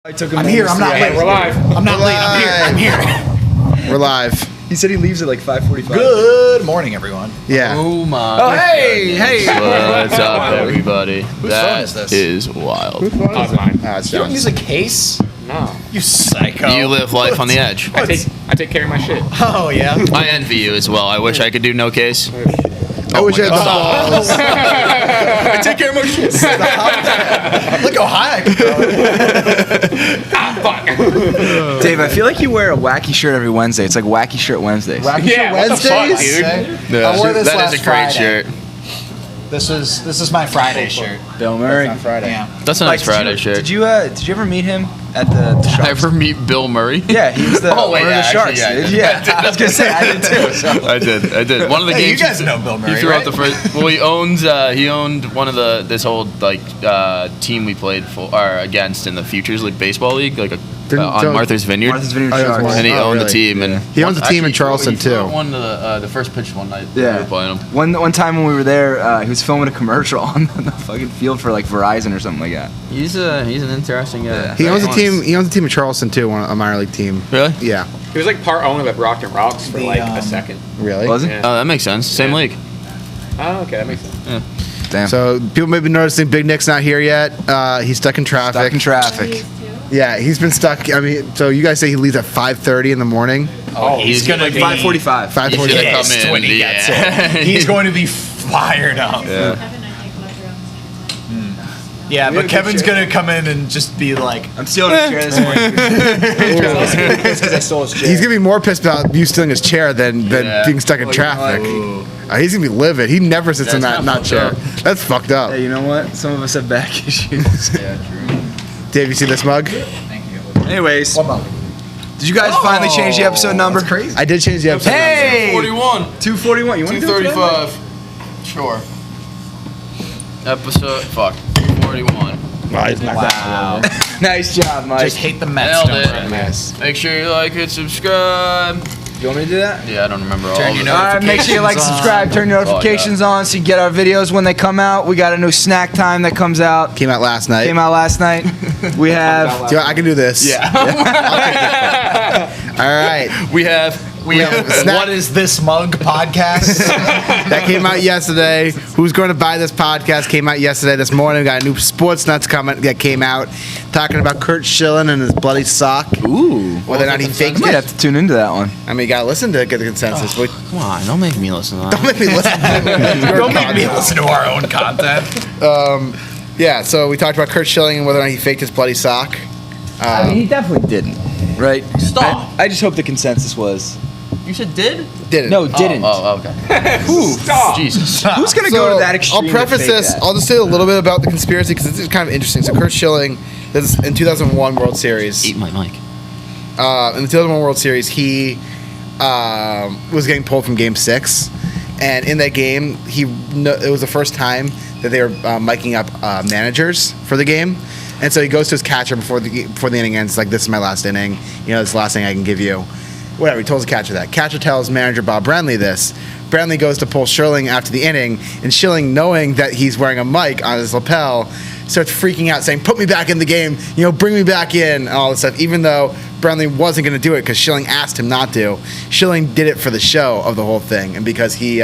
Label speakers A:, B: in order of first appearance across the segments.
A: I'm here. I'm not late.
B: We're live.
A: I'm not late. I'm here.
C: We're live.
A: He said he leaves at like 5:45.
D: Good morning, everyone.
C: Yeah.
E: Oh my.
A: Oh, hey.
E: What's up, everybody?
D: Whose phone is this?
E: Is wild.
B: Oh, it's mine.
C: It's
D: You don't
C: John's.
D: use a case?
B: No.
D: You psycho.
E: You live life on the edge.
B: I take care of my shit.
D: Oh, yeah.
E: I envy you as well. I wish I could do no case.
C: I wish I had the balls.
D: I take care of my shit. Look how high I can go.
A: Dave, I feel like you wear a wacky shirt every Wednesday. It's like Wacky Shirt Wednesdays.
B: Yeah, what the fuck, dude?
D: I wore this
E: That
D: last
E: is a great
D: Friday.
E: shirt.
D: This is my Friday shirt.
A: Bill Murray.
C: On Friday.
D: Yeah.
E: That's a nice Friday shirt.
A: Did you ever meet him at the Sharks?
E: Ever meet Bill Murray?
A: Yeah, he was the
E: Oh, wait,
A: one of the
E: yeah,
A: Sharks.
E: actually, yeah,
A: dude. Yeah, I was gonna say I did too. So.
E: I did. One of the
D: Hey, you
E: games.
D: guys know Bill Murray,
E: He threw
D: right?
E: out the first. Well, he owned one of this old team we played for or against in the Futures League Baseball League, like on Martha's Vineyard.
A: Martha's Vineyard
C: Oh, yeah,
A: Sharks.
C: Martha's
E: And he
C: Oh,
E: owned the
C: really?
E: team, and
C: He owns a team in Charleston,
E: he threw out
C: too.
E: One of the first pitch one night.
A: Yeah.
E: We were playing him.
A: One time when we were there, he was filming a commercial on the fucking field for like Verizon or something like that.
E: He's an interesting guy.
C: He owns a team. He owns a team in Charleston too, a minor league team.
E: Really?
C: Yeah.
B: He was like part owner of Brockton Rocks for
D: The,
B: like a second.
C: Really?
A: Was it?
B: Yeah.
E: Oh, that makes sense. Same
B: Yeah.
E: league.
B: Oh, okay, that makes sense.
A: Damn.
C: So people may be noticing Big Nick's not here yet. He's stuck in traffic.
A: Stuck in traffic.
C: Yeah, he's been stuck. I mean, so you guys say he leaves at 5:30 in the morning.
D: Oh, he's going to be
A: 5:45.
C: 5:45.
E: should've come
D: pissed
E: in,
D: when he gets it. He's going to be fired up. Yeah, but Kevin's going to come in and just be like,
A: I'm stealing his chair this morning. Because I stole his chair.
C: He's gonna be more pissed about you stealing his chair than
E: Yeah.
C: being stuck in traffic. He's gonna be livid. He never sits in
E: That's
C: that
E: kinda
C: chair.
E: fucked up.
C: That's fucked up.
A: Hey, you know what? Some of us have back issues.
E: Yeah, true.
C: Dave, you see this mug?
A: Anyways,
D: one moment.
A: did you guys finally change the episode number?
D: That's crazy.
C: I did change the episode.
A: Hey!
E: 41.
A: 241. You want to do it?
E: 235. Sure. Episode. Fuck. 41.
D: Wow.
A: Nice job, Mike.
D: Just hate the Mets.
E: Nailed
D: Don't
E: it.
D: worry, Mets.
E: Make sure you like and subscribe.
A: You want me to do that?
E: Yeah, I don't remember all
D: Turn
E: of
D: your
E: it.
A: All right, make sure you like,
D: Notifications
A: subscribe,
D: on.
A: turn your notifications on so you get our videos when they come out. We got a new snack time that comes out.
C: Came out last night.
A: Came out last night. We have.
C: Do I can do this.
E: Yeah.
C: All right.
E: we have
C: Snack-
D: What is this mug podcast?
C: That came out yesterday. Who's going to buy this podcast came out yesterday. This morning, we got a new Sports Nuts coming that came out, talking about Kurt Schilling and his bloody sock.
A: Ooh.
C: Whether or not he faked
A: Might
C: it.
A: have to tune into that one.
C: I mean, you gotta listen to it, get the consensus. But
E: Come on, don't make me listen to that.
C: don't make me listen to it.
D: Don't make me listen to our own content.
C: Yeah, so we talked about Kurt Schilling and whether or not he faked his bloody sock.
A: I mean, he definitely didn't. Right?
E: Stop.
A: I just hope the consensus was.
E: You said did?
C: Didn't.
A: No, didn't.
E: Oh, okay.
B: Stop.
E: Jesus.
A: Who's going to go to that extreme?
C: I'll preface
A: to fake
C: this.
A: that?
C: I'll just say a little bit about the conspiracy because it's kind of interesting. So Kurt Schilling, this is in 2001 World Series.
E: Eat my mic.
C: In the 2001 World Series, he was getting pulled from Game 6, and in that game, it was the first time that they were miking up managers for the game, and so he goes to his catcher before the inning ends. Like, this is my last inning. You know, this is the last thing I can give you. Whatever. He tells the catcher that. Catcher tells manager Bob Brantley this. Brantley goes to pull Schilling after the inning, and Schilling, knowing that he's wearing a mic on his lapel, starts freaking out, saying, "Put me back in the game, you know, bring me back in," and all this stuff, even though Brantley wasn't going to do it because Schilling asked him not to. Schilling did it for the show of the whole thing, and because he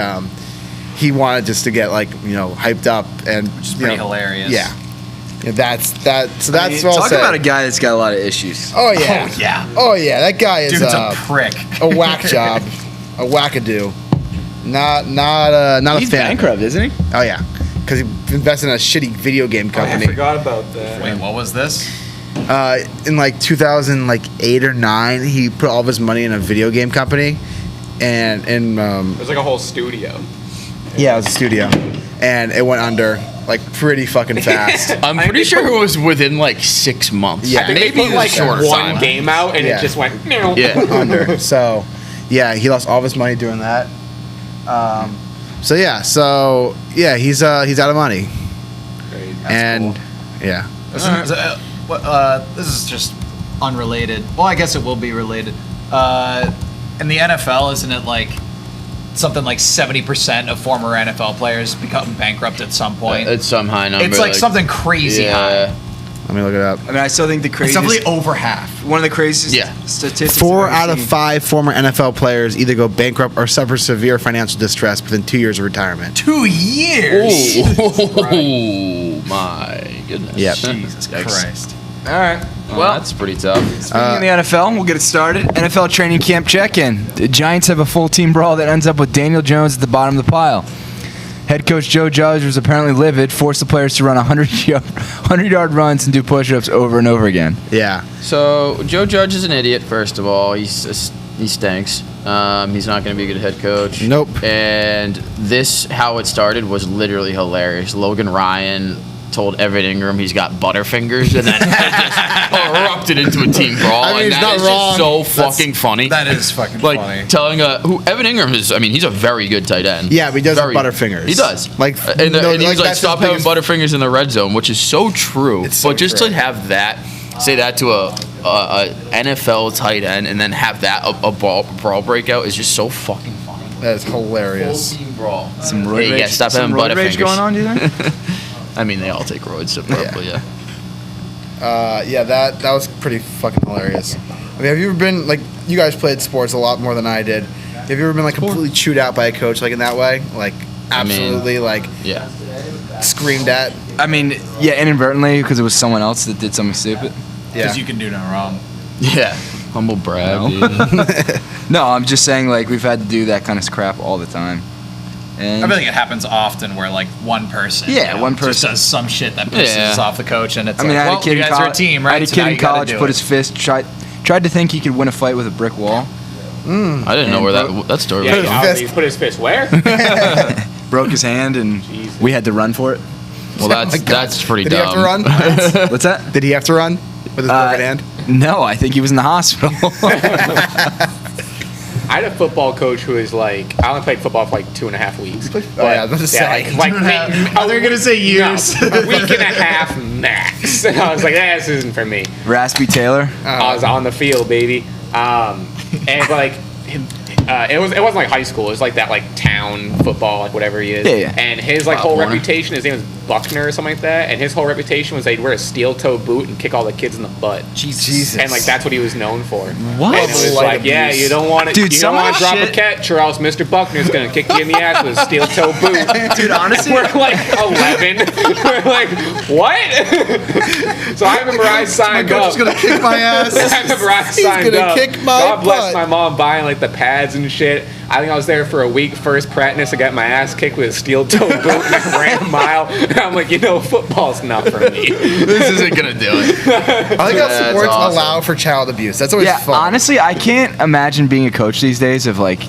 C: wanted just to get, like, you know, hyped up, and
D: Which is pretty hilarious.
C: Yeah. Yeah, that's that. So that's what I'll
A: Talk
C: say.
A: about a guy that's got a lot of issues.
C: Oh yeah.
D: Oh, yeah.
C: Oh yeah. That guy is
D: Dude's a prick.
C: a whack job, a wackadoo. Not a
A: He's
C: fan.
A: bankrupt, isn't he?
C: Oh yeah, because he invested in a shitty video game
B: I
C: company.
B: forgot about that.
D: Wait, what was this?
C: In like 2008 or 9, he put all of his money in a video game company, and
B: It was like a whole studio.
C: yeah, it was a studio, and it went under like pretty fucking fast.
E: I'm
B: I
E: pretty
B: think
E: sure
B: they
E: it was within like 6 months.
C: Yeah.
B: I think
E: maybe
B: they put like
E: short
B: one
E: time.
B: game out and
C: Yeah.
B: it just went. "Meow."
E: Yeah.
C: Under. So, yeah, he lost all of his money doing that. So yeah, he's out of money,
B: Great.
C: and yeah.
D: This is just unrelated. Well, I guess it will be related. In the NFL, isn't it like something like 70% of former NFL players become bankrupt at some point?
E: It's some high number.
D: It's like something crazy high.
C: Let me look it up.
A: I mean, I still think the
D: It's
A: craziest.
D: definitely over half.
A: One of the craziest
E: Yeah.
A: statistics.
C: 4
A: I've ever
C: out of
A: seen.
C: 5 former NFL players either go bankrupt or suffer severe financial distress within 2 years of retirement.
D: 2 years.
E: Oh my goodness.
C: Yep.
D: Jesus Christ.
A: All right.
E: Well, that's pretty tough.
A: Speaking of the NFL, we'll get it started. NFL training camp check-in. The Giants have a full team brawl that ends up with Daniel Jones at the bottom of the pile. Head coach Joe Judge was apparently livid, forced the players to run 100-yard runs and do push-ups over and over again.
C: Yeah.
E: So Joe Judge is an idiot. First of all, he stinks. He's not going to be a good head coach.
C: Nope.
E: And this, how it started, was literally hilarious. Logan Ryan told Evan Ingram he's got butterfingers, and then just erupted into a team brawl.
C: I mean,
E: and
C: he's
E: that
C: not
E: is
C: wrong.
E: just so fucking funny.
D: That is fucking
E: like
D: funny.
E: telling who Evan Ingram is. I mean, he's a very good tight end.
C: Yeah, but he does have
E: Very-
C: butterfingers.
E: He does.
C: Like,
E: and,
C: no,
E: and he was like,
C: that's
E: stop
C: his
E: having
C: biggest-
E: butterfingers in the red zone, which is so true.
C: It's so
E: but just
C: true.
E: to have that, say that to a NFL tight end, and then have that a brawl breakout is just so fucking funny.
C: That is hilarious.
E: Full team brawl.
A: Some roid
E: Hey,
A: rage,
E: yeah, stop
A: some
E: having
A: roid rage
E: butterfingers.
A: going on, do you think?
E: I mean, they all take roids, so probably yeah.
C: Yeah, that was pretty fucking hilarious. I mean, have you ever been, like, you guys played sports a lot more than I did. Have you ever been, like, completely chewed out by a coach, like, in that way? Like, absolutely,
E: Yeah.
C: screamed at?
A: I mean, yeah, inadvertently, because it was someone else that did something stupid.
C: Yeah.
D: Because you can do no wrong.
E: Yeah. Humble brag.
A: No.
E: dude.
A: No, I'm just saying, like, we've had to do that kind of crap all the time. And
D: I feel like it happens often where like one person,
A: Yeah, one
D: just
A: person.
D: does some shit that pisses
E: Yeah.
D: off the coach, and it's
A: I mean,
D: like,
A: I had
D: well,
A: a kid
D: you
A: in
D: guys
A: college.
D: are a team, right?
A: I had a
D: So
A: kid
D: now
A: in
D: you gotta
A: college
D: do
A: put
D: it.
A: his fist, tried to think he could win a fight with a brick wall,
E: I didn't know where that story
B: Yeah,
E: was.
C: his
B: yeah,
C: fist-
B: he put his fist where?
A: broke his hand, and
B: Jesus.
A: we had to run for it.
E: Well, that's pretty
C: Did he have to
E: dumb.
C: run?
A: What's that?
C: Did he have to run with his broken hand?
A: No, I think he was in the hospital.
B: I had a football coach who was like, I only played football for like 2.5 weeks.
C: Oh, yeah, I was about to say.
B: like
D: They're gonna say years.
B: No, a week and a half max. And I was like, this isn't for me.
A: Raspy Taylor.
B: I was on the field, baby. And like, it wasn't like high school. It was like that like town football, like whatever he is.
A: Yeah.
B: And his like
E: Bob
B: whole
E: Warner.
B: reputation, his name was Buckner or something like that. And his whole reputation was he'd wear a steel toe boot and kick all the kids in the butt.
C: Jesus.
B: And like that's what he was known for.
A: What?
B: And it was
C: Light
B: like, yeah,
C: abuse.
B: you don't want to,
A: Dude,
B: you
A: some
B: don't
A: of
B: want to
A: that
B: drop a
A: shit-
B: catch, or else Mr. Buckner's gonna kick you in the ass with a steel toe boot.
A: Dude, honestly,
B: We're like 11. We're like, what? So I remember I signed up.
C: kick my ass.
B: I remember I
C: He's
B: signed
C: gonna
B: up.
C: kick my
B: God bless
C: butt.
B: my mom buying like the pads and shit. I think I was there for a week. First practice, I got my ass kicked with a steel toe boot and I ran a mile. And I'm like, football's not for me.
E: This isn't gonna do it.
C: I like how
E: That's
C: sports
E: awesome.
C: allow for child abuse. That's always
A: yeah,
C: fun.
A: honestly, I can't imagine being a coach these days of like,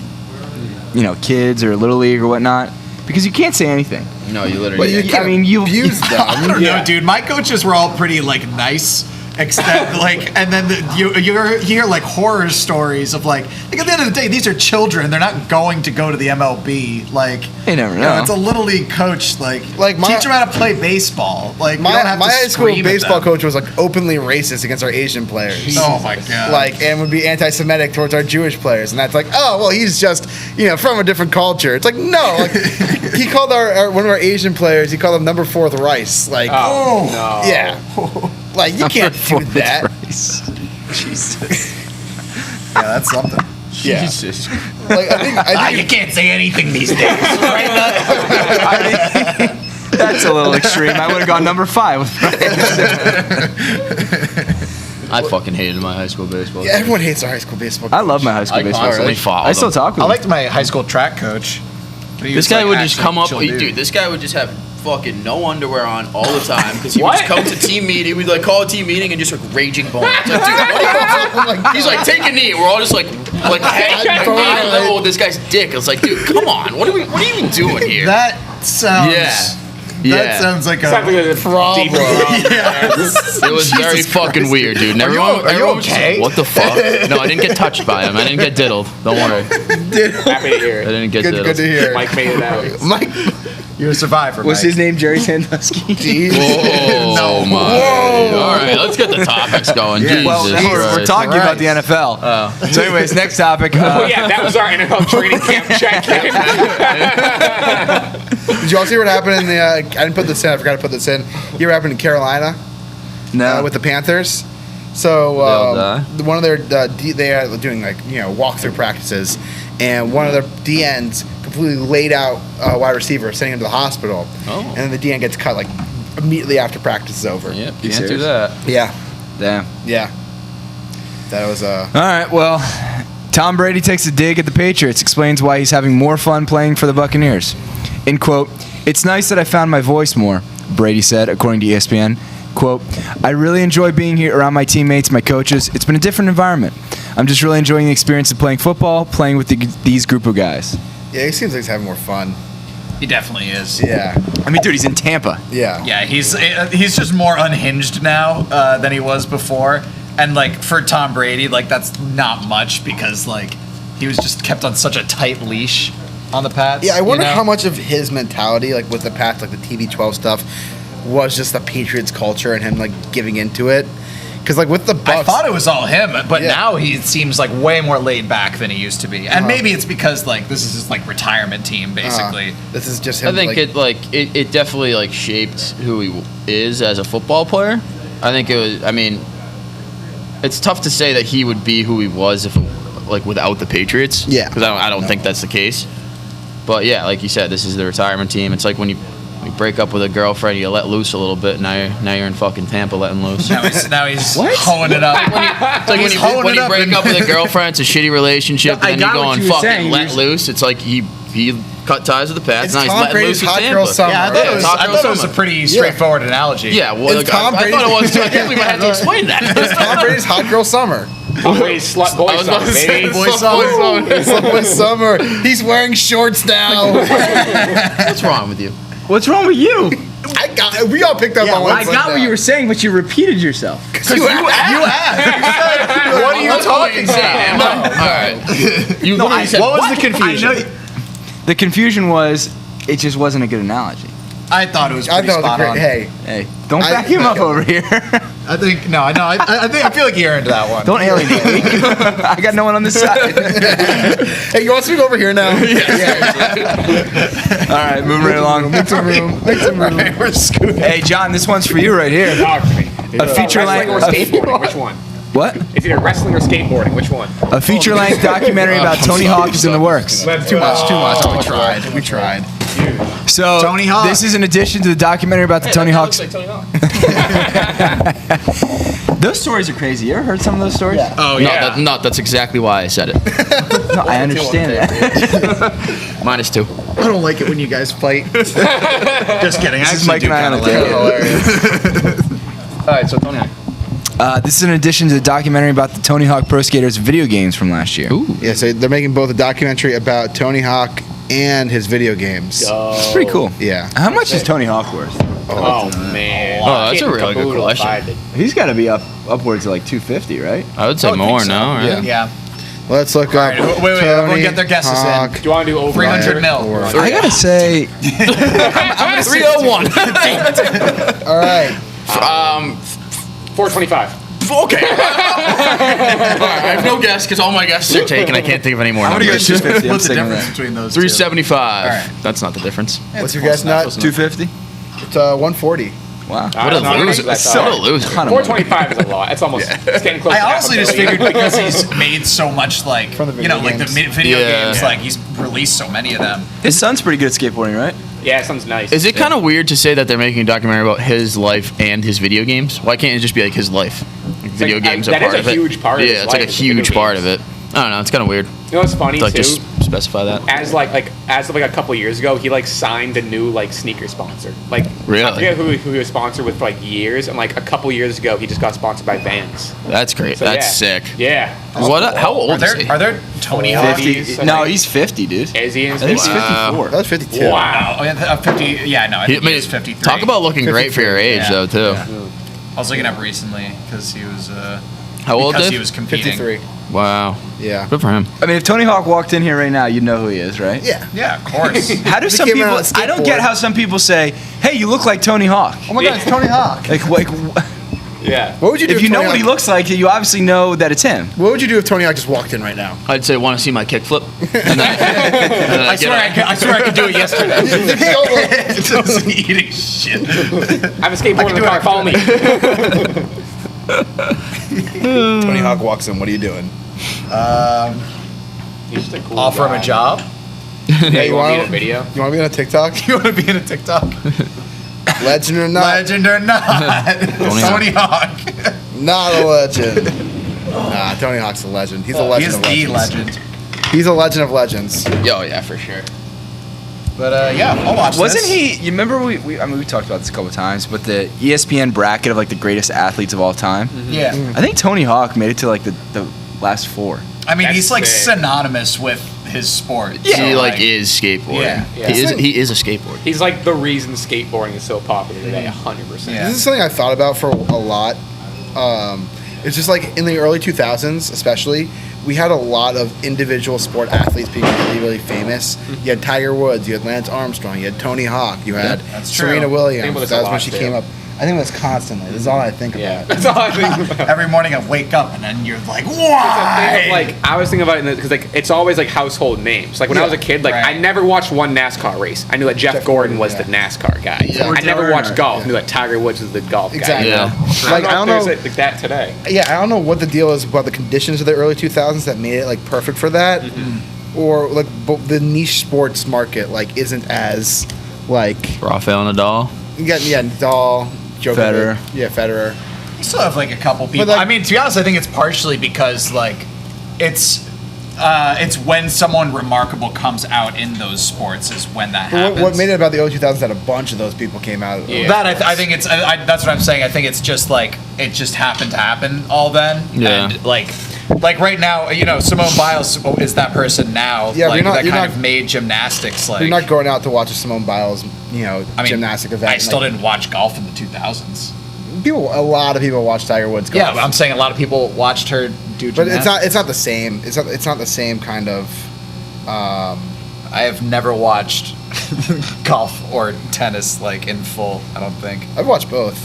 A: kids or little league or whatnot, because you can't say anything.
E: No, you literally.
C: But you
A: I
C: can't
A: mean, you-
C: abuse them.
D: I don't
B: Yeah.
D: know, dude. My coaches were all pretty like nice. Except like, and then you hear like horror stories of like at the end of the day, these are children. They're not going to go to the MLB. Like,
A: You never know.
D: it's a little league coach. Like
C: my-
D: teach them how to play baseball. Like, you don't
C: My
D: have
C: my
D: to
C: high school
D: scream at
C: baseball
D: them.
C: coach was like openly racist against our Asian players.
D: Oh my god!
C: Like, and would be anti-Semitic towards our Jewish players, and that's like, oh well, he's just from a different culture. It's like no, like he called our one of our Asian players. He called him number 4 with rice. Like,
B: Oh, no.
C: yeah, like you can't do that.
A: Jesus.
D: yeah, that's something.
C: Yeah.
E: Jesus.
C: Like I
D: You
C: think
D: can't say anything these days.
A: That's a little extreme. I would have gone number 5 with
E: I fucking hated my high school baseball.
C: yeah, everyone hates our high school baseball.
A: I love my high school
E: I
A: baseball.
E: constantly
A: coach.
E: fought
A: I
E: with
A: still
E: him.
A: talk with
D: I
A: him.
D: liked my high school track coach. But he
E: This
D: was,
E: guy
D: like,
E: would just
D: actually
E: come up,
D: chill
E: dude. This guy would just have fucking no underwear on all the time because he would
B: What?
E: just come to team meeting. We'd like call a team meeting and just like raging bones. Like, dude, what are you doing? He's like, take a knee. We're all just like hanging eye level with this guy's dick. It's like, dude, come on. What are you even doing here?
D: That sounds.
E: Yeah.
D: That
E: Yeah.
D: sounds like
B: Sounds like
D: a.
B: a
C: Problem.
B: deeper problem.
E: It was very fucking weird, dude. And
D: Are you-
E: everyone,
D: are you
E: everyone was just
D: okay?
E: like, what the fuck? No, I didn't get touched by him. I didn't get diddled. Don't worry.
B: Happy to hear
E: I
B: it.
E: didn't get
C: Good,
E: diddled.
C: good to hear.
B: Mike made it out.
C: Mike,
D: You're a survivor.
A: Was
D: Mike.
A: his name Jerry Sandusky?
E: Oh my! All right, let's get the topics going. Jesus
A: Well, we're
E: Christ.
A: talking about the NFL.
E: Oh.
A: So, anyways, next topic.
B: Oh yeah, that was our NFL training camp check-in.
C: did you all see what happened in the? I didn't put this in. I forgot to put this in. You ever happened in Carolina?
A: No.
C: with the Panthers. So
F: all die?
C: one of their they are doing walkthrough practices, and one of their DNs completely laid out a wide receiver, sending him to the hospital.
E: Oh.
C: And then the DN gets cut like immediately after practice is over.
E: Yep,
A: You
E: can't do
A: serious?
E: that.
C: Yeah,
A: Damn.
C: yeah. That was
A: All right, well, Tom Brady takes a dig at the Patriots, explains why he's having more fun playing for the Buccaneers. In quote, "It's nice that I found my voice more," Brady said, according to ESPN. Quote, "I really enjoy being here around my teammates, my coaches. It's been a different environment. I'm just really enjoying the experience of playing football, playing with these group of guys."
C: yeah. He seems like he's having more fun.
D: He definitely is.
C: Yeah,
A: I mean, dude, he's in Tampa.
C: yeah.
D: Yeah, he's just more unhinged now than he was before. And like for Tom Brady, like that's not much because like he was just kept on such a tight leash on the Pats.
C: Yeah, I wonder
D: you know?
C: how much of his mentality, like with the Pats, like the TB12 stuff, was just the Patriots culture and him like giving into it. Because like with the Bucks,
D: I thought it was all him, but
C: Yeah.
D: now he seems like way more laid back than he used to be. And maybe it's because like this is his like retirement team basically.
C: this is just him.
E: I think it definitely like shaped who he is as a football player. I think it was. I mean, it's tough to say that he would be who he was if like without the Patriots.
C: Yeah.
E: Because I don't think that's the case. But yeah, like you said, this is the retirement team. It's like when you break up with a girlfriend, you let loose a little bit. Now you're in fucking Tampa letting loose.
D: Now he's hoeing it up.
E: It's like
D: He's hoeing
E: when
D: it
E: you
D: up
E: break
D: and-
E: up with a girlfriend, it's a shitty relationship,
A: I
E: and then you
A: got
E: go
A: what
E: and
A: you were
E: fucking
A: saying.
E: let loose. It's like he cut ties with the Pats.
C: It's
E: Now he's
C: Tom
E: letting
C: Brady's
E: loose with
C: hot
E: Tampa.
C: girl summer.
D: Yeah, I thought,
E: Yeah,
D: it was,
E: Hot
D: I
E: Girl
D: thought it was a
E: Summer.
D: pretty straightforward analogy.
E: Yeah, well,
C: It's
E: like,
C: Tom
E: I thought it was too. I can't believe I had to explain
C: it's
E: that.
C: Tom Brady's hot girl summer.
B: Tom Brady's slut boy
E: I was about
B: summer,
E: to say,
B: baby.
E: boy summer.
C: It's Subway summer. He's wearing shorts now.
E: What's wrong with you?
A: What's wrong with you?
C: We all picked up on what
A: I got what you were saying, but you repeated yourself.
C: You asked.
E: What are you talking about? All right. You literally said,
A: what was
E: what?
A: the confusion? The confusion was it just wasn't a good analogy.
D: I thought it was
C: I
D: pretty
C: thought it was
D: spot
C: great.
D: on.
C: Hey,
A: Hey, don't back him up over here.
D: I think no, I know. I feel like you're into that one.
A: Don't alienate me. I got no one on this side.
C: hey, you want to speak over here now?
A: All right, moving right along.
C: Make some room. Make some room.
D: We're scooting.
A: Hey, John, this one's for you right here.
B: Talk to me.
A: A feature
B: Wrestling or
A: length.
B: skateboarding? Which one?
A: What?
B: It's either wrestling or skateboarding. Which one?
A: A feature length documentary about Tony Hawk is in the works.
B: Too much.
C: Too much. We tried. We tried.
A: So
D: Tony Hawk.
A: this is in addition to the documentary about the Tony Hawk's.
E: Like Tony Hawk.
A: Those stories are crazy. You ever heard some of those stories?
D: Oh
B: yeah.
E: That's exactly why I said it.
A: No, I understand that.
E: -2.
C: I don't like it when you guys fight.
D: Just kidding.
A: This
D: I
A: is Mike
D: actually
A: and I
D: do
A: on
D: kind
A: a
D: of
A: date.
E: All right, so Tony Hawk.
A: This is in addition to the documentary about the Tony Hawk Pro Skaters video games from last year.
E: Ooh.
C: Yeah, so they're making both a documentary about Tony Hawk and his video games.
A: It's pretty cool.
C: Yeah.
A: How much is Tony Hawk worth?
B: Oh man.
E: Oh, that's a
B: Getting
E: really good
B: caboodled
E: question.
B: by the-
A: He's got to be upwards of like 250, right?
E: I would say
D: I would
E: more
D: think so.
E: now, right?
C: Yeah.
D: Yeah.
C: Let's look up.
D: right, wait, everyone
C: Tony
D: get their guesses in.
C: Hawk.
B: Do you want to do over
D: 300 mil.
A: I gotta say,
E: 301.
C: All right.
B: 425.
E: Okay. All right, I have no guess because all my guesses are taken. I can't think of any more.
A: I'm gonna go
E: numbers.
A: 250. I'm
D: What's the
A: sticking with
D: difference
A: that.
D: between those two?
E: 375.
D: All right.
E: That's not the difference.
C: What's your guess, Nut?
A: 250.
C: It's 140.
A: Wow.
E: What a
B: That's not
E: loser.
B: that's
E: What a
B: all.
E: loser.
A: Ton of money.
B: 425 is a lot. It's almost it's getting close.
D: I
B: to half
D: honestly
B: a
D: just
B: billion.
D: figured because he's made so much, like,
C: From the
D: you know,
C: video
D: like the
C: games.
D: video
E: Yeah.
D: games, like, he's released so many of them.
A: His son's pretty good at skateboarding, right?
B: Yeah, sounds nice.
E: Is it kind of weird to say that they're making a documentary about his life and his video games? Why can't it just be like his life? Like, video
B: like,
E: games are
B: that is
E: part
B: a
E: of it.
B: huge part of
E: Yeah,
B: his
E: it's like a
B: life, is the video
E: huge part
B: games.
E: of it. I don't know. It's kind of weird.
B: You know what's funny
E: To, like
B: too?
E: just specify that.
B: As of a couple years ago, he like signed a new like sneaker sponsor. Like
E: Really?
B: I forget who he was sponsored with for like years, and like a couple years ago, he just got sponsored by Vans.
E: That's great.
B: So,
E: That's
B: yeah.
E: sick.
B: Yeah.
E: What? How old is he?
D: Are there Tony Hawk?
B: 50.
A: No, he's 50, dude.
B: Is he in his
A: I think he's
B: 50s?
A: 54.
C: That was 52.
B: Wow.
D: Oh, yeah, 50. Yeah, no, I
E: He-
D: think he's 53.
E: talk about looking great for your age,
D: Yeah.
E: though, too.
D: Yeah. I was looking up recently because he was.
E: How old,
D: Because
E: Dave?
D: he was competing.
C: 53.
E: Wow.
C: Yeah.
E: Good for him.
A: I mean, if Tony Hawk walked in here right now, you'd know who he is, right?
C: Yeah.
D: Yeah, of course.
A: How do some
C: came
A: people?
C: out on a
A: I don't get
C: skateboard.
A: how some people say, "Hey, you look like Tony Hawk."
C: Oh my God, it's Tony Hawk.
A: Like,
B: Yeah.
C: What would you do
A: If you know
C: Tony
A: what he
C: Hawk-
A: looks like, you obviously know that it's him.
C: What would you do if Tony Hawk just walked in right now?
E: I'd say, want to see my kickflip? And then
D: I swear I could do it yesterday. Just eating shit.
B: I have a skateboard in the car. Follow me.
C: Tony Hawk walks in. What are you doing?
B: He's just a cool
D: Offer him
B: guy.
D: a job.
B: Yeah, you want me in a
C: wanna-
B: video?
C: You want to be on a TikTok?
D: You want to be in a TikTok?
C: Legend or not?
D: Legend or not? Tony Hawk.
C: Not a legend. Nah, Tony Hawk's a legend. He's a legend
D: He's
C: of
D: the
C: legends.
D: legend.
C: He's a legend of legends.
E: oh yeah, for sure.
D: But yeah, I'll watch
A: Wasn't
D: this.
A: he? You remember I mean, we talked about this a couple times, but the ESPN bracket of like the greatest athletes of all time.
D: Yeah.
A: I think Tony Hawk made it to like the last 4.
D: I mean,
B: That's
D: he's like
B: sick.
D: synonymous with his sport.
A: Yeah.
D: So,
E: He like is skateboarding.
D: Yeah.
E: He is a skateboarder.
B: He's like the reason skateboarding is so popular today. 100%.
D: Yeah.
C: This is something I thought about for a lot. It's just like in the early 2000s, especially, we had a lot of individual sport athletes being really, really famous. You had Tiger Woods, you had Lance Armstrong, you had Tony Hawk, you had
D: that's true.
C: Serena
B: Think
C: Williams.
B: about this
C: That
B: a
C: was when
B: lot,
C: she
B: too.
C: came up. I think that's constantly. This is all I think
B: Yeah.
C: about.
B: That's all I think about.
D: Every morning I wake up and then you're like,
B: It's a
D: why?
B: thing of, like, I was thinking about it because like it's always like household names. Like when I was a kid, like
D: Right.
B: I never watched one NASCAR race. I knew that Jeff Gordon was the NASCAR guy.
C: Yeah.
B: I never
A: Turner.
B: watched golf.
C: Yeah.
B: I knew that Tiger Woods was the golf
C: Exactly.
B: guy.
E: Yeah.
C: Like, I don't know.
B: if there's, like that today.
C: Yeah, I don't know what the deal is about the conditions of the early 2000s that made it like perfect for that, or like but the niche sports market like isn't as like
E: Rafael Nadal.
C: you got Nadal, Djokovic,
A: Federer.
C: Federer.
D: You still have like a couple people.
C: like-
D: I mean, to be honest, I think it's partially because like it's when someone remarkable comes out in those sports is when that
C: But
D: happens.
C: what made it about the early 2000s that a bunch of those people came out.
B: Yeah.
D: That I think it's that's what I'm saying. I think it's just like it just happened to happen all then.
E: Yeah.
D: And like right now, you know, Simone Biles is that person now.
C: Yeah, but
D: like,
C: you're not-
D: that
C: you're
D: kind
C: not-
D: of made gymnastics like.
C: You're not going out to watch a Simone Biles, gymnastic event.
D: I still
C: Like,
D: didn't watch golf in the 2000s.
C: A lot of people watch Tiger Woods golf.
D: Yeah, but I'm saying a lot of people watched her do
C: but
D: gymnastics.
C: it's not the same. It's not the same kind of.
D: I have never watched golf or tennis like in full. I don't think.
C: I've watched both.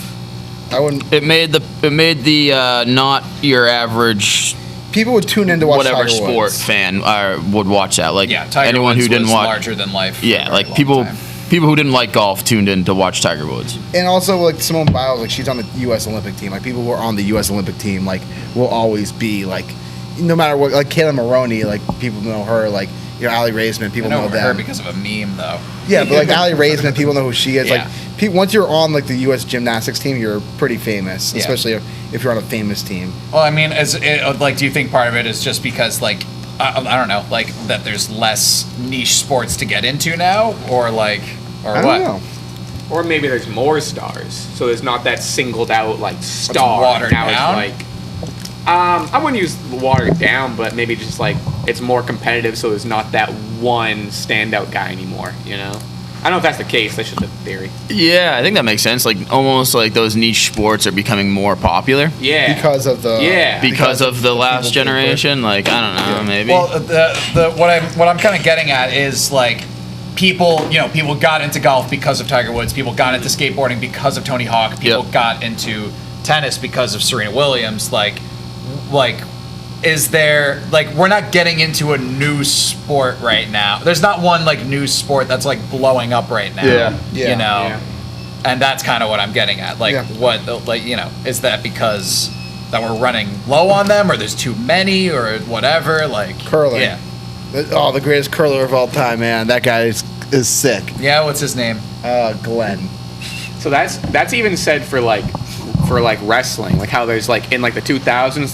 C: I wouldn't.
E: It made the not your average
C: People would tune in to watch
E: whatever
C: Tiger
E: sport
C: Woods.
E: fan would watch that. Like
D: Yeah, Tiger
E: anyone
D: Woods
E: who didn't
D: was
E: watch.
D: larger than life. for a
E: Yeah,
D: very
E: like
D: long
E: people
D: time.
E: who didn't like golf tuned in to watch Tiger Woods.
C: And also, like Simone Biles, like she's on the U.S. Olympic team. Like people who are on the U.S. Olympic team, like will always be like, no matter what. Like Kayla Maroney, like people know her. Like Allie Raisman,
D: I
C: people
D: know
C: know
D: her
C: them.
D: because of a meme though.
C: Yeah, but like Allie Raisman, people know who she is.
D: Yeah.
C: Like once you're on like the U.S. gymnastics team, you're pretty famous,
D: Yeah.
C: especially if you're on a famous team.
D: Well, I mean, like, do you think part of it is just because like I don't know, like that there's less niche sports to get into now, or like, or
C: I
D: what?
C: don't know.
B: Or maybe there's more stars, so there's not that singled out like star.
D: watered
B: now
D: down?
B: it's like, I wouldn't use watered down, but maybe just like it's more competitive, so there's not that one standout guy anymore. You know, I don't know if that's the case. That's just a theory.
E: Yeah, I think that makes sense. Like almost like those niche sports are becoming more popular
B: Yeah,
C: Because of the
E: because of the last
C: people prefer-
E: generation. Like I don't know, maybe.
D: Well, what I'm kind of getting at is like people got into golf because of Tiger Woods. People got into skateboarding because of Tony Hawk. People
E: Yep.
D: got into tennis because of Serena Williams. Like, is there like we're not getting into a new sport right now? There's not one like new sport that's like blowing up right now.
E: Yeah.
C: Yeah.
D: You know,
B: Yeah.
D: and that's kind of what I'm getting at. Like,
C: Yeah.
D: what like is that because that we're running low on them, or there's too many, or whatever? Like
C: Curling.
D: Yeah.
C: Oh, the greatest curler of all time, man. That guy is sick.
D: Yeah, what's his name?
C: Glenn.
B: So that's even said for like wrestling, like how there's like in like the 2000s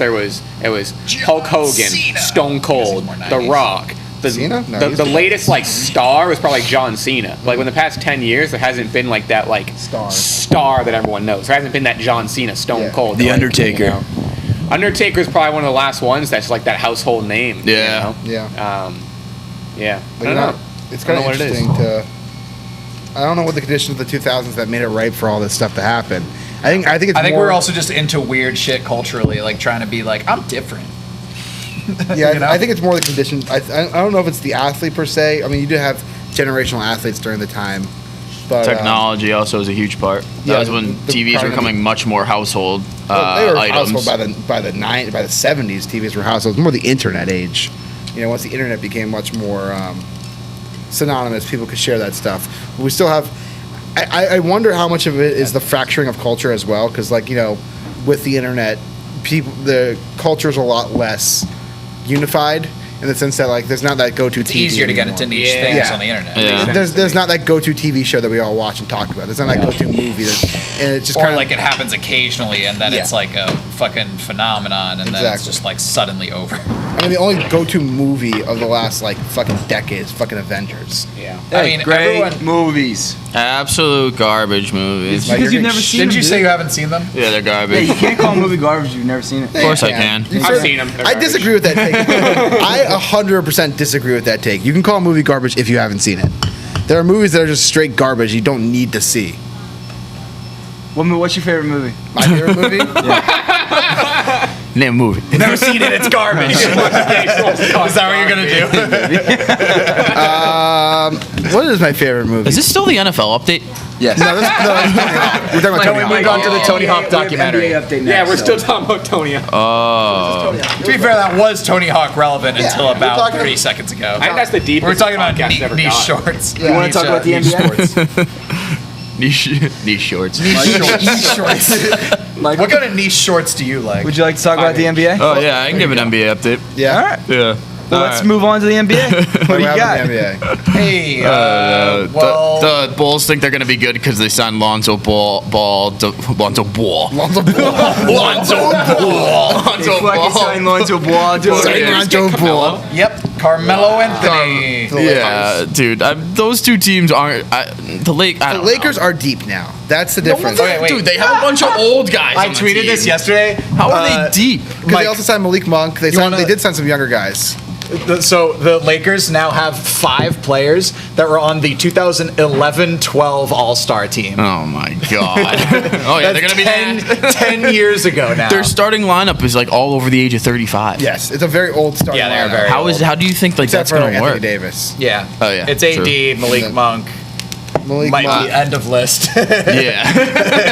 B: it was Hulk Hogan,
D: Cena.
B: Stone Cold,
D: I guess he's
B: The
D: more 90s.
B: Rock.
C: Cena? No,
B: the
C: he's
B: the
C: the
B: latest like star was probably like John Cena. Like in the past 10 years there hasn't been like that like
C: Star.
B: that everyone knows. There hasn't been that John Cena, Stone
C: Yeah.
B: Cold.
A: The
B: like,
A: Undertaker.
B: you know. Undertaker's probably one of the last ones that's like that household name.
E: Yeah.
B: You know?
C: Yeah.
B: Yeah.
C: But
B: I don't know.
C: It's
B: I
C: kind
B: don't
C: of
B: know what it is.
C: interesting to. I don't know what the conditions of the 2000s that made it ripe for all this stuff to happen. I think it's
D: I think
C: more,
D: we're also just into weird shit culturally, like trying to be like, I'm different.
C: Yeah,
D: you know?
C: I think it's more the conditions. I don't know if it's the athlete per se. I mean, you did have generational athletes during the time But,
E: Technology also is a huge part.
C: yeah,
E: That was when
C: the
E: TVs were
C: primary-
E: becoming much more household
C: they were
E: items.
C: household by the 70s. TVs were households. More the internet age. Once the internet became much more synonymous, people could share that stuff. But we still have. I wonder how much of it is the fracturing of culture as well, because with the internet, the culture is a lot less unified in the sense that there's not that go-to
D: It's
C: TV
D: easier to get
C: anymore.
D: into niche
B: Yeah.
D: things
C: Yeah.
D: on the internet.
E: Yeah.
C: There's not that go-to TV show that we all watch and talk about. There's not that go-to movie, and it's just
D: Or
C: kind of
D: like it happens occasionally, and then
C: Yeah.
D: it's like a fucking phenomenon, and then it's
C: Exactly.
D: just like suddenly over.
C: I mean, the only go-to movie of the last fucking decade is fucking Avengers.
B: Yeah.
D: I mean,
A: great
D: everyone.
A: movies.
E: Absolute garbage movies.
C: Like,
A: Because
C: you're
A: you've
C: gonna
A: never seen
D: Didn't
A: them,
D: you
A: dude.
D: say you haven't seen them?
E: Yeah, they're
A: Yeah,
E: garbage.
A: you can't call a movie garbage if you've never seen it.
C: Of
E: course I can.
B: I've seen them. They're
C: I
B: garbage.
C: disagree with that take. I 100% disagree with that take. You can call a movie garbage if you haven't seen it. There are movies that are just straight garbage you don't need to see.
A: What's your favorite movie?
C: My favorite movie?
E: Name a movie.
D: Never seen it. It's garbage. Is that what you're gonna do?
C: What is my favorite movie?
E: Is this still the NFL update?
A: Yes.
C: No, this, no, it's Tony Hawk. We're talking about
D: Can
C: Tony
D: we
C: Hawk.
D: move on to the Tony Hawk documentary?
B: Yeah, we're still talking about Tony.
E: Oh.
D: To be fair, that was Tony Hawk relevant until
C: we're
D: about
C: talking-
D: 30 seconds ago.
B: I think that's the deepest.
D: We're talking about
B: podcast ever
D: niche
B: got.
D: shorts.
A: You want to talk about the
D: Niche
A: NBA?
E: Niche shorts.
D: Niche shorts.
A: Like,
D: What kind of niche shorts do you like?
A: would you like to talk about the NBA?
E: Oh yeah, I can give an NBA update.
C: Yeah.
A: All right.
E: Yeah.
A: Well, let's move on to the NBA. What do you got?
C: NBA.
D: Hey,
E: the Bulls think they're going to be good because they signed Lonzo Ball.
C: Lonzo Ball.
E: Lonzo Ball. Lonzo
A: Fucking sign Lonzo Ball. Do it.
C: Sign Lonzo Ball.
D: Yep, Carmelo Anthony.
E: Yeah, dude. Those two teams aren't. The
C: The Lakers are deep now. That's the difference.
D: Okay, wait.
E: Dude, they have a bunch of old guys.
D: I
E: on the
D: tweeted
E: team.
D: this yesterday.
E: How are they deep?
C: Because
D: Mike,
C: they also signed Malik Monk. They
D: wanna-
C: did sign some younger guys.
D: So the Lakers now have 5 players that were on the 2011-12 All-Star team.
E: Oh my god. Oh yeah, they're gonna be
D: 10 years ago now.
E: Their starting lineup is like all over the age of 35.
C: Yes, it's a very old starting
D: Yeah, they're
C: lineup.
D: very
E: How do you think like
C: Except
E: that's
C: for
E: gonna
C: Anthony
E: work?
C: Davis.
D: Yeah.
E: Oh, yeah,
D: It's AD,
E: true.
D: Malik Monk.
C: Malik
D: Might
C: Monk.
D: be end of list.
E: Yeah.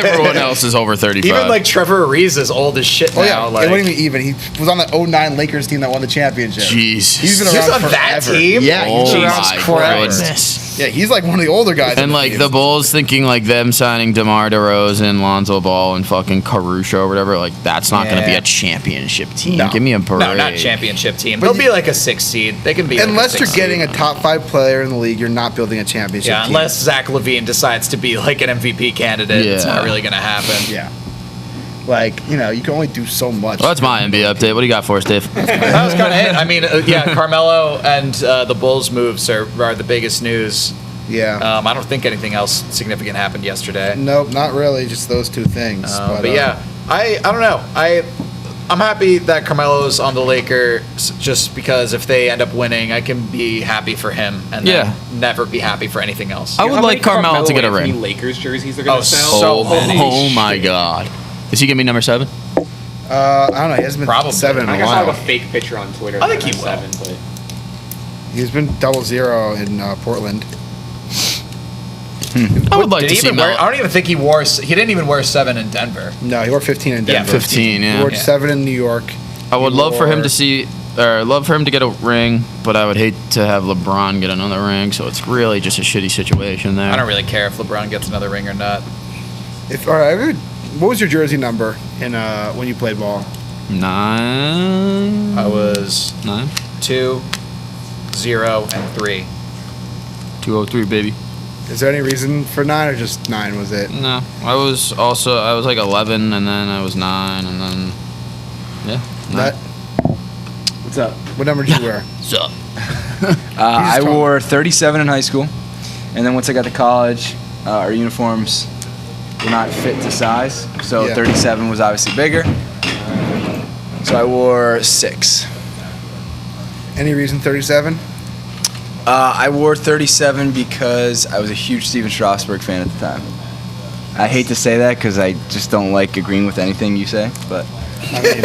E: Everyone else is over 35.
D: Even like Trevor Ariza is old as shit now.
C: Oh yeah,
D: like,
C: it wasn't even. He was on the 09 Lakers team that won the championship.
E: Jesus.
C: He's been
D: He was
C: around
D: on that
C: forever.
D: team?
C: Yeah, he's
E: Oh
C: been around
E: my
C: forever.
E: goodness.
C: Yeah, he's like one of the older guys.
E: And
C: on
E: like
C: team.
E: the Bulls thinking like them signing DeMar DeRozan, Lonzo Ball, and fucking Caruso or whatever, like that's not gonna be
D: Yeah.
E: a championship team.
C: No.
E: Give me a parade.
D: No, not championship team.
C: But
D: They'll
C: you-
D: be like a 6 seed. They can be like
C: Unless
D: a
C: you're
D: 6
C: getting
D: seed.
C: a top 5 player in the league, you're not building a championship
D: Yeah,
C: team.
D: unless Zach LaVine decides to be like an MVP candidate, it's
E: Yeah.
D: not really going to happen.
C: Yeah. Like, you can only do so much.
E: Well, that's my NBA update. What do you got for us, Dave?
D: That was kind of it. I mean, yeah, Carmelo and the Bulls moves are the biggest news.
C: Yeah.
D: I don't think anything else significant happened yesterday.
C: Nope, not really. Just those two things.
D: But yeah, I don't know. I'm happy that Carmelo's on the Lakers just because if they end up winning, I can be happy for him and then
E: Yeah.
D: never be happy for anything else.
E: I
B: You know
E: would
B: how
E: like
B: many
E: Carmelo to get a
B: Anthony
E: ring.
B: Lakers jerseys they're gonna
D: Oh,
B: sell.
D: so many.
E: Oh my god. Is he gonna be number 7?
C: I don't know. He hasn't been
D: Probably.
C: 7 in
B: I
C: a
B: guess I
C: while.
B: have a fake picture on Twitter.
D: I think
B: that
D: he
B: has
D: will.
B: 7, but
C: He's been 0-0 in Portland.
E: I would like
D: Did
E: to
D: he
E: see
D: even wear, I
E: Melo.
D: don't even think he wore. He didn't even wear 7 in Denver.
C: No, he wore 15 in
D: Yeah,
C: Denver.
E: 15,
C: He
E: yeah.
C: wore
D: Yeah.
C: 7 in New York.
E: I would
C: He
E: love for him
C: wore-
E: to see, or love for him to get a ring, but I would hate to have LeBron get another ring. So it's really just a shitty situation there.
D: I don't really care if LeBron gets another ring or not.
C: All right, what was your jersey number in when you played ball?
E: 9.
D: I was
E: 9.
D: 2, 0, and 3.
E: 203, baby.
C: Is there any reason for 9 or just 9 was it?
E: No, I was like 11, and then I was 9, and then yeah.
C: That,
A: What's up?
C: what number did you wear?
E: Sup?
A: I
C: tall.
A: wore 37 in high school, and then once I got to college, our uniforms were not fit to size, so
C: Yeah.
A: 37 was obviously bigger. So I wore 6.
C: Any reason 37?
A: I wore 37 because I was a huge Steven Strasberg fan at the time. I hate to say that because I just don't like agreeing with anything you say, but
C: I mean,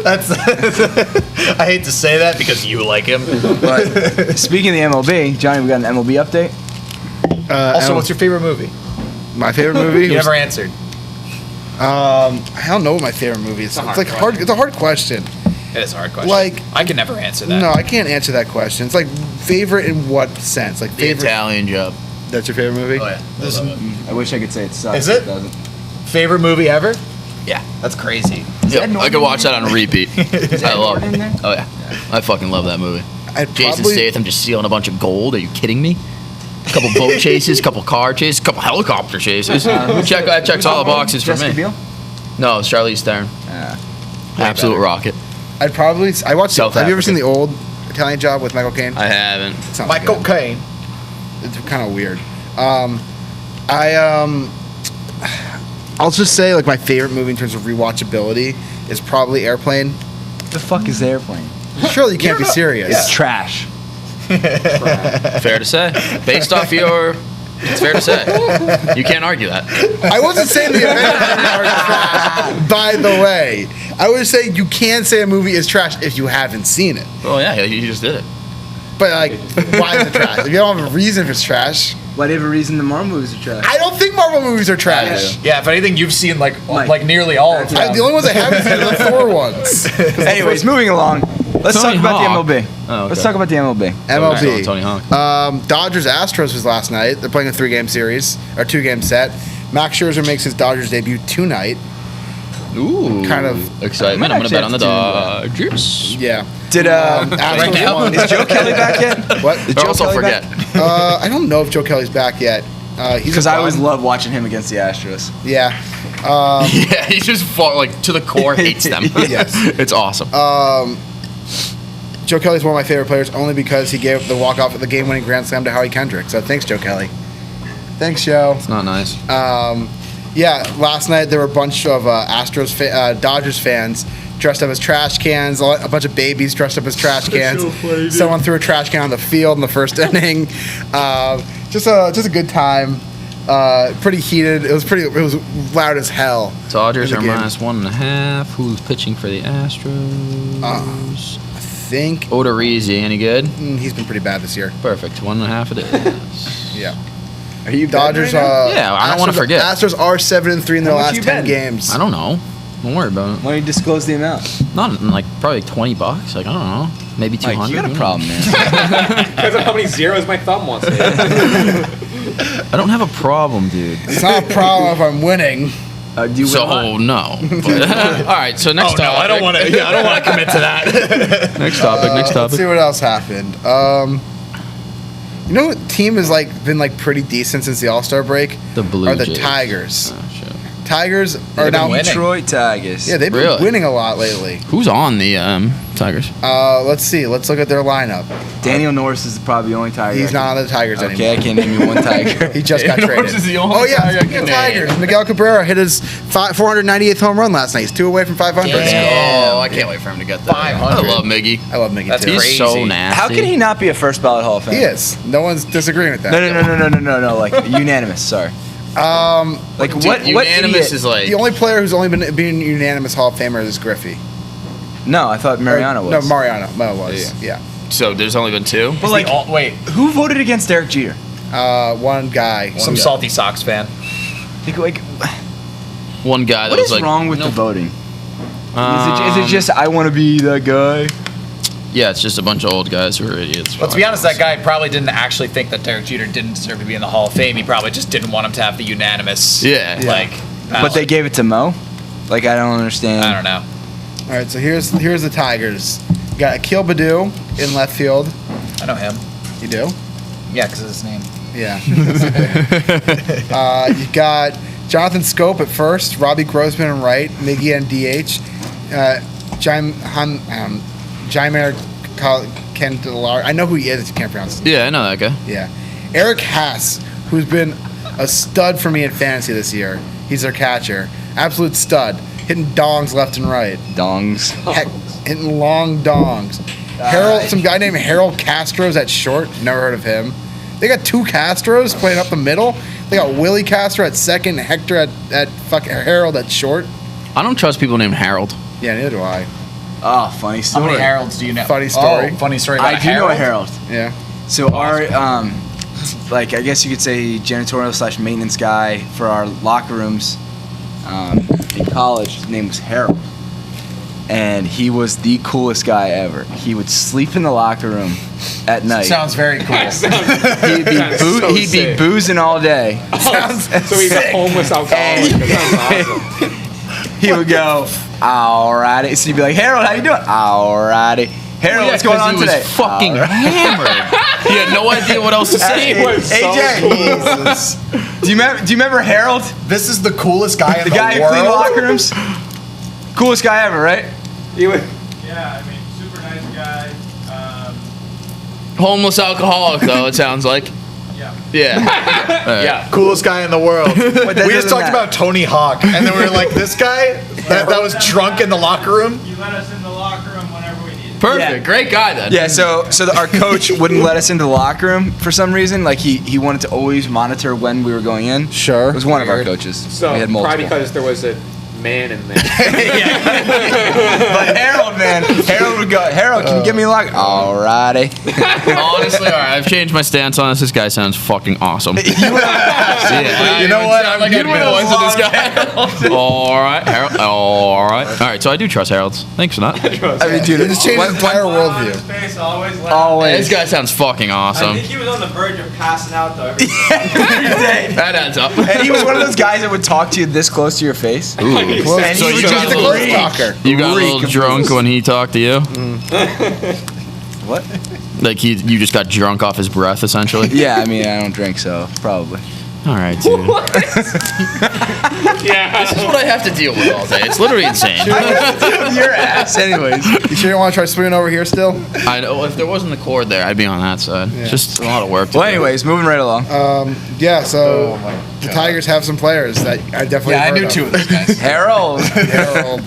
D: That's. I hate to say that because you like him.
A: But speaking of the MLB, Johnny, we got an MLB update.
D: Also, what's your favorite movie?
C: my favorite movie?
D: You never answered.
C: I don't know what my favorite movie is. It's like hard. It's a hard question.
D: It is a hard question.
C: Like-
D: I can never answer that.
C: No, I can't answer that question. It's like favorite in what sense? Like
E: The
C: favorite.
E: Italian Job.
C: That's your favorite movie?
D: Oh, yeah.
A: This, I wish I could say it sucks.
D: Is it?
A: doesn't.
D: Favorite movie ever?
E: Yeah.
D: That's crazy.
E: Yep, I could watch that on repeat. I love
A: Norton in there?
E: it. Oh yeah, I fucking love that movie.
C: I'd
E: Jason
C: probably-
E: Statham just stealing a bunch of gold. Are you kidding me? A couple boat chases, couple car chases, couple helicopter chases. That checks all the boxes for
A: Jessica
E: me.
A: Biel?
E: No, it's Charlize Theron. Absolute rocket.
C: I'd probably. I watched.
E: South
C: Have you ever seen
E: Africa.
C: the old Italian Job with Michael Caine?
E: I haven't.
C: It's not
D: Michael
C: good.
D: Caine.
C: It's kind of weird. I'll just say like my favorite movie in terms of rewatchability is probably Airplane.
A: The fuck is the airplane?
C: Surely you can't be serious.
A: It's trash.
E: Fair to say. Based off your, it's fair to say. You can't argue that.
C: I wasn't saying the Avengers are trash. By the way, I was saying you can say a movie is trash if you haven't seen it.
E: Well, yeah, you just did it.
C: But like, why is it trash? If you don't have a reason if it's trash,
A: Why do you have a reason the Marvel movies are trash?
C: I don't think Marvel movies are trash.
D: Yeah, if anything, you've seen like
A: Mike.
D: nearly all of them.
C: The only ones I haven't seen are the Thor ones.
A: Anyways, moving along. Let's
E: Tony
A: talk about
E: Hawk.
A: the MLB.
E: Oh, okay.
A: Let's talk about the MLB.
C: MLB.
E: Tony Hawk.
C: Dodgers Astros was last night. They're playing a 3-game series or 2-game set. Max Scherzer makes his Dodgers debut tonight.
E: Ooh.
C: Kind of
E: excitement.
A: I
E: I'm
A: might
E: gonna bet on the
A: actually have
E: Dodgers.
C: Yeah.
A: Did
C: Astros
D: now?
C: won.
A: is Joe Kelly back yet?
C: What?
A: Did
E: Or
A: Joe
E: also
A: Kelly
E: forget.
A: back?
C: I don't know if Joe Kelly's back yet.
A: Because I always
C: gone.
A: love watching him against the Astros.
C: Yeah.
E: Yeah, he just fought like to the core, hates them.
C: Yes.
E: It's awesome.
C: Joe Kelly's one of my favorite players only because he gave the walk-off of the game-winning grand slam to Howie Kendrick. So thanks, Joe Kelly. Thanks, Joe.
E: It's not nice.
C: Yeah, last night there were a bunch of Dodgers fans dressed up as trash cans. A bunch of babies dressed up as trash cans. Someone threw a trash can on the field in the first inning. Just a good time. Pretty heated. It was loud as hell.
E: Dodgers
C: in
E: are
C: the game.
E: -1.5. Who's pitching for the Astros?
C: I think
E: Odorizzi, any good?
C: he's been pretty bad this year.
E: Perfect. 1.5 it is.
C: Yeah.
A: Are you
C: Dodgers.
A: betting right now?
E: Yeah, I don't wanna
C: Astros-
E: forget.
C: Astros are 7-3 in their
A: How much
C: last
A: you
C: 10
A: betting?
C: games.
E: I don't know. Don't worry about it.
A: Why don't you disclose the amount?
E: Not like probably like $20. Like I don't know. Maybe 200.
A: Mike, you got a
E: Who
A: problem, man.
B: Because of how many zeros my thumb wants to hit.
E: knows? I don't have a problem, dude.
C: It's not a problem if I'm winning.
A: Do you
E: So
A: win a lot?
E: no. But, all right. So next topic.
D: I don't want to commit to that.
E: Next topic. Next
C: Let's see
E: topic.
C: what else happened. You know what team has been pretty decent since the All-Star break?
E: The Blue
C: Are the
E: Jays.
C: Tigers.
E: Oh, shit.
C: Tigers are
D: been
C: now
D: winning.
A: Detroit Tigers.
C: Yeah, they've been
E: Really?
C: winning a lot lately.
E: Who's on the Tigers?
C: Let's see. Let's look at their lineup.
A: Daniel Norris is probably the only Tiger.
C: He's not on the Tigers
A: Okay, I
C: anymore.
A: can't name you one Tiger.
C: He just got
E: Norris
C: traded.
E: is the only
C: Oh yeah,
E: Tiger I
C: speaking of
E: can name.
C: Tigers, Miguel Cabrera hit his 498th home run last night. He's 2 away from 500.
E: Oh, I can't wait for him to get that.
D: 500.
E: I love Miggy.
C: I love Miggy
D: That's
C: too.
E: He's
D: crazy.
E: so nasty.
A: How can he not be a first ballot Hall of Famer?
C: He is. No one's disagreeing with that.
A: No. Like unanimous. Sorry. Like
E: Dude,
A: what?
E: unanimous
A: idiot?
E: is like.
C: The only player who's only been unanimous Hall of Famer is Griffey.
A: No, I thought Mariano was.
C: No, Mariano. Mo was. Yeah.
E: So there's only been 2.
A: But like,
D: wait,
A: who voted against Derek Jeter?
C: One guy.
D: some salty Sox fan.
A: Like,
E: One guy that
A: what
E: was
A: is
E: like.
A: wrong with the
E: nope.
A: voting? Is it just I want to be the guy?
E: Yeah, it's just a bunch of old guys who are idiots.
D: Let's be honest, that guy probably didn't actually think that Derek Jeter didn't deserve to be in the Hall of Fame. He probably just didn't want him to have the unanimous.
E: Yeah.
D: Like,
A: But they gave it to Mo. Like I don't understand.
D: I don't know.
C: All right, so here's the Tigers. You got Akil Baddoo in left field.
D: I know him.
C: You do?
D: Yeah, because of his name.
C: Yeah. You got Jonathan Scope at first, Robbie Grossman in right, Miggy and DH, Jaimer Candelario. I know who he is. I can't pronounce his name.
E: Yeah, I know that guy.
C: Yeah. Eric Haas, who's been a stud for me in fantasy this year. He's their catcher. Absolute stud. Hitting dongs left and right.
A: Dongs.
C: Heck, hitting long dongs. Some guy named Harold Castro's at short. Never heard of him. They got 2 Castros playing up the middle. They got Willie Castro at second, Hector at fucking Harold at short.
E: I don't trust people named Harold.
C: Yeah, neither do I.
A: Oh, funny
D: How
A: story.
D: many Harolds do you know?
C: Funny story.
D: Oh, funny story about
A: I do know a Harold.
C: Yeah.
A: So our like, I guess you could say janitorial / maintenance guy for our locker rooms in college. His name was Harold. And he was the coolest guy ever. He would sleep in the locker room at night.
D: Sounds very cool.
A: He'd be, he'd be
B: sick.
A: boozing all day.
B: So he's a homeless alcoholic. That sounds awesome.
A: He would go, alrighty. So you'd be like, Harold, how you doing? Alrighty. Harold, what's going on
E: he
A: today?
E: was fucking hammered. He had no idea what else to say.
B: He was so
A: AJ,
B: cool.
A: do you remember Harold?
D: This is the coolest guy in
A: The
D: the
A: guy who
D: world.
A: cleaned the locker rooms? Coolest guy ever, right?
B: He was,
F: Yeah, I mean, super nice guy.
E: Homeless alcoholic, though, it sounds like.
F: Yeah.
E: Yeah.
B: yeah.
D: Coolest guy in the world.
A: that
D: We just
A: doesn't
D: talked
A: matter.
D: about Tony Hawk, and then we were like, this guy that was drunk in the locker room.
F: He let us in the locker room whenever we needed.
E: Perfect.
A: Yeah.
E: Great guy, then.
A: Yeah, so our coach wouldn't let us into the locker room for some reason. Like he wanted to always monitor when we were going in.
C: Sure.
A: It was one of our coaches.
B: So
A: we had
B: probably
A: multiple.
B: because there was a man in there.
A: But Harold, man, Harold would go, Harold, can you give me a lock? Alrighty.
E: Honestly, all right, I've changed my stance on this. This guy sounds fucking awesome. Yeah,
D: You know what?
E: Like
D: I'm
E: I'd
D: good
E: to this guy. All right, Harold. All right. All right. So I do trust Harold's. Thanks for that.
A: I mean, dude,
C: It just changed his entire
F: Smile on his
C: worldview.
F: face, always laugh.
A: always.
E: This guy sounds fucking
F: I
E: awesome.
F: think he was on the verge of passing out though. Every
E: That adds up.
A: And he was one of those guys that would talk to you this close to your face.
C: Close-
A: And
E: So
A: he
E: you
A: would
E: got
A: just
E: a little-
C: close talker.
E: You got a
A: reek
E: little
A: of
E: drunk
A: booze.
E: when he talked to you.
A: What?
E: Like you just got drunk off his breath, essentially.
A: Yeah, I mean, I don't drink, so probably.
E: All right, dude.
B: Yeah.
E: This is what I have to deal with all day. It's literally insane.
A: Your ass, anyways.
C: You sure you want to try swinging over here still?
E: I know if there wasn't a cord there, I'd be on that side.
C: Yeah.
E: Just a lot of work. To
A: Well,
E: do.
A: anyways, moving right along.
C: Yeah, so
D: Oh
C: the Tigers have some players that I definitely
D: Yeah, I
C: heard
D: knew
C: of.
D: two of those guys.
A: Harold.
C: Harold.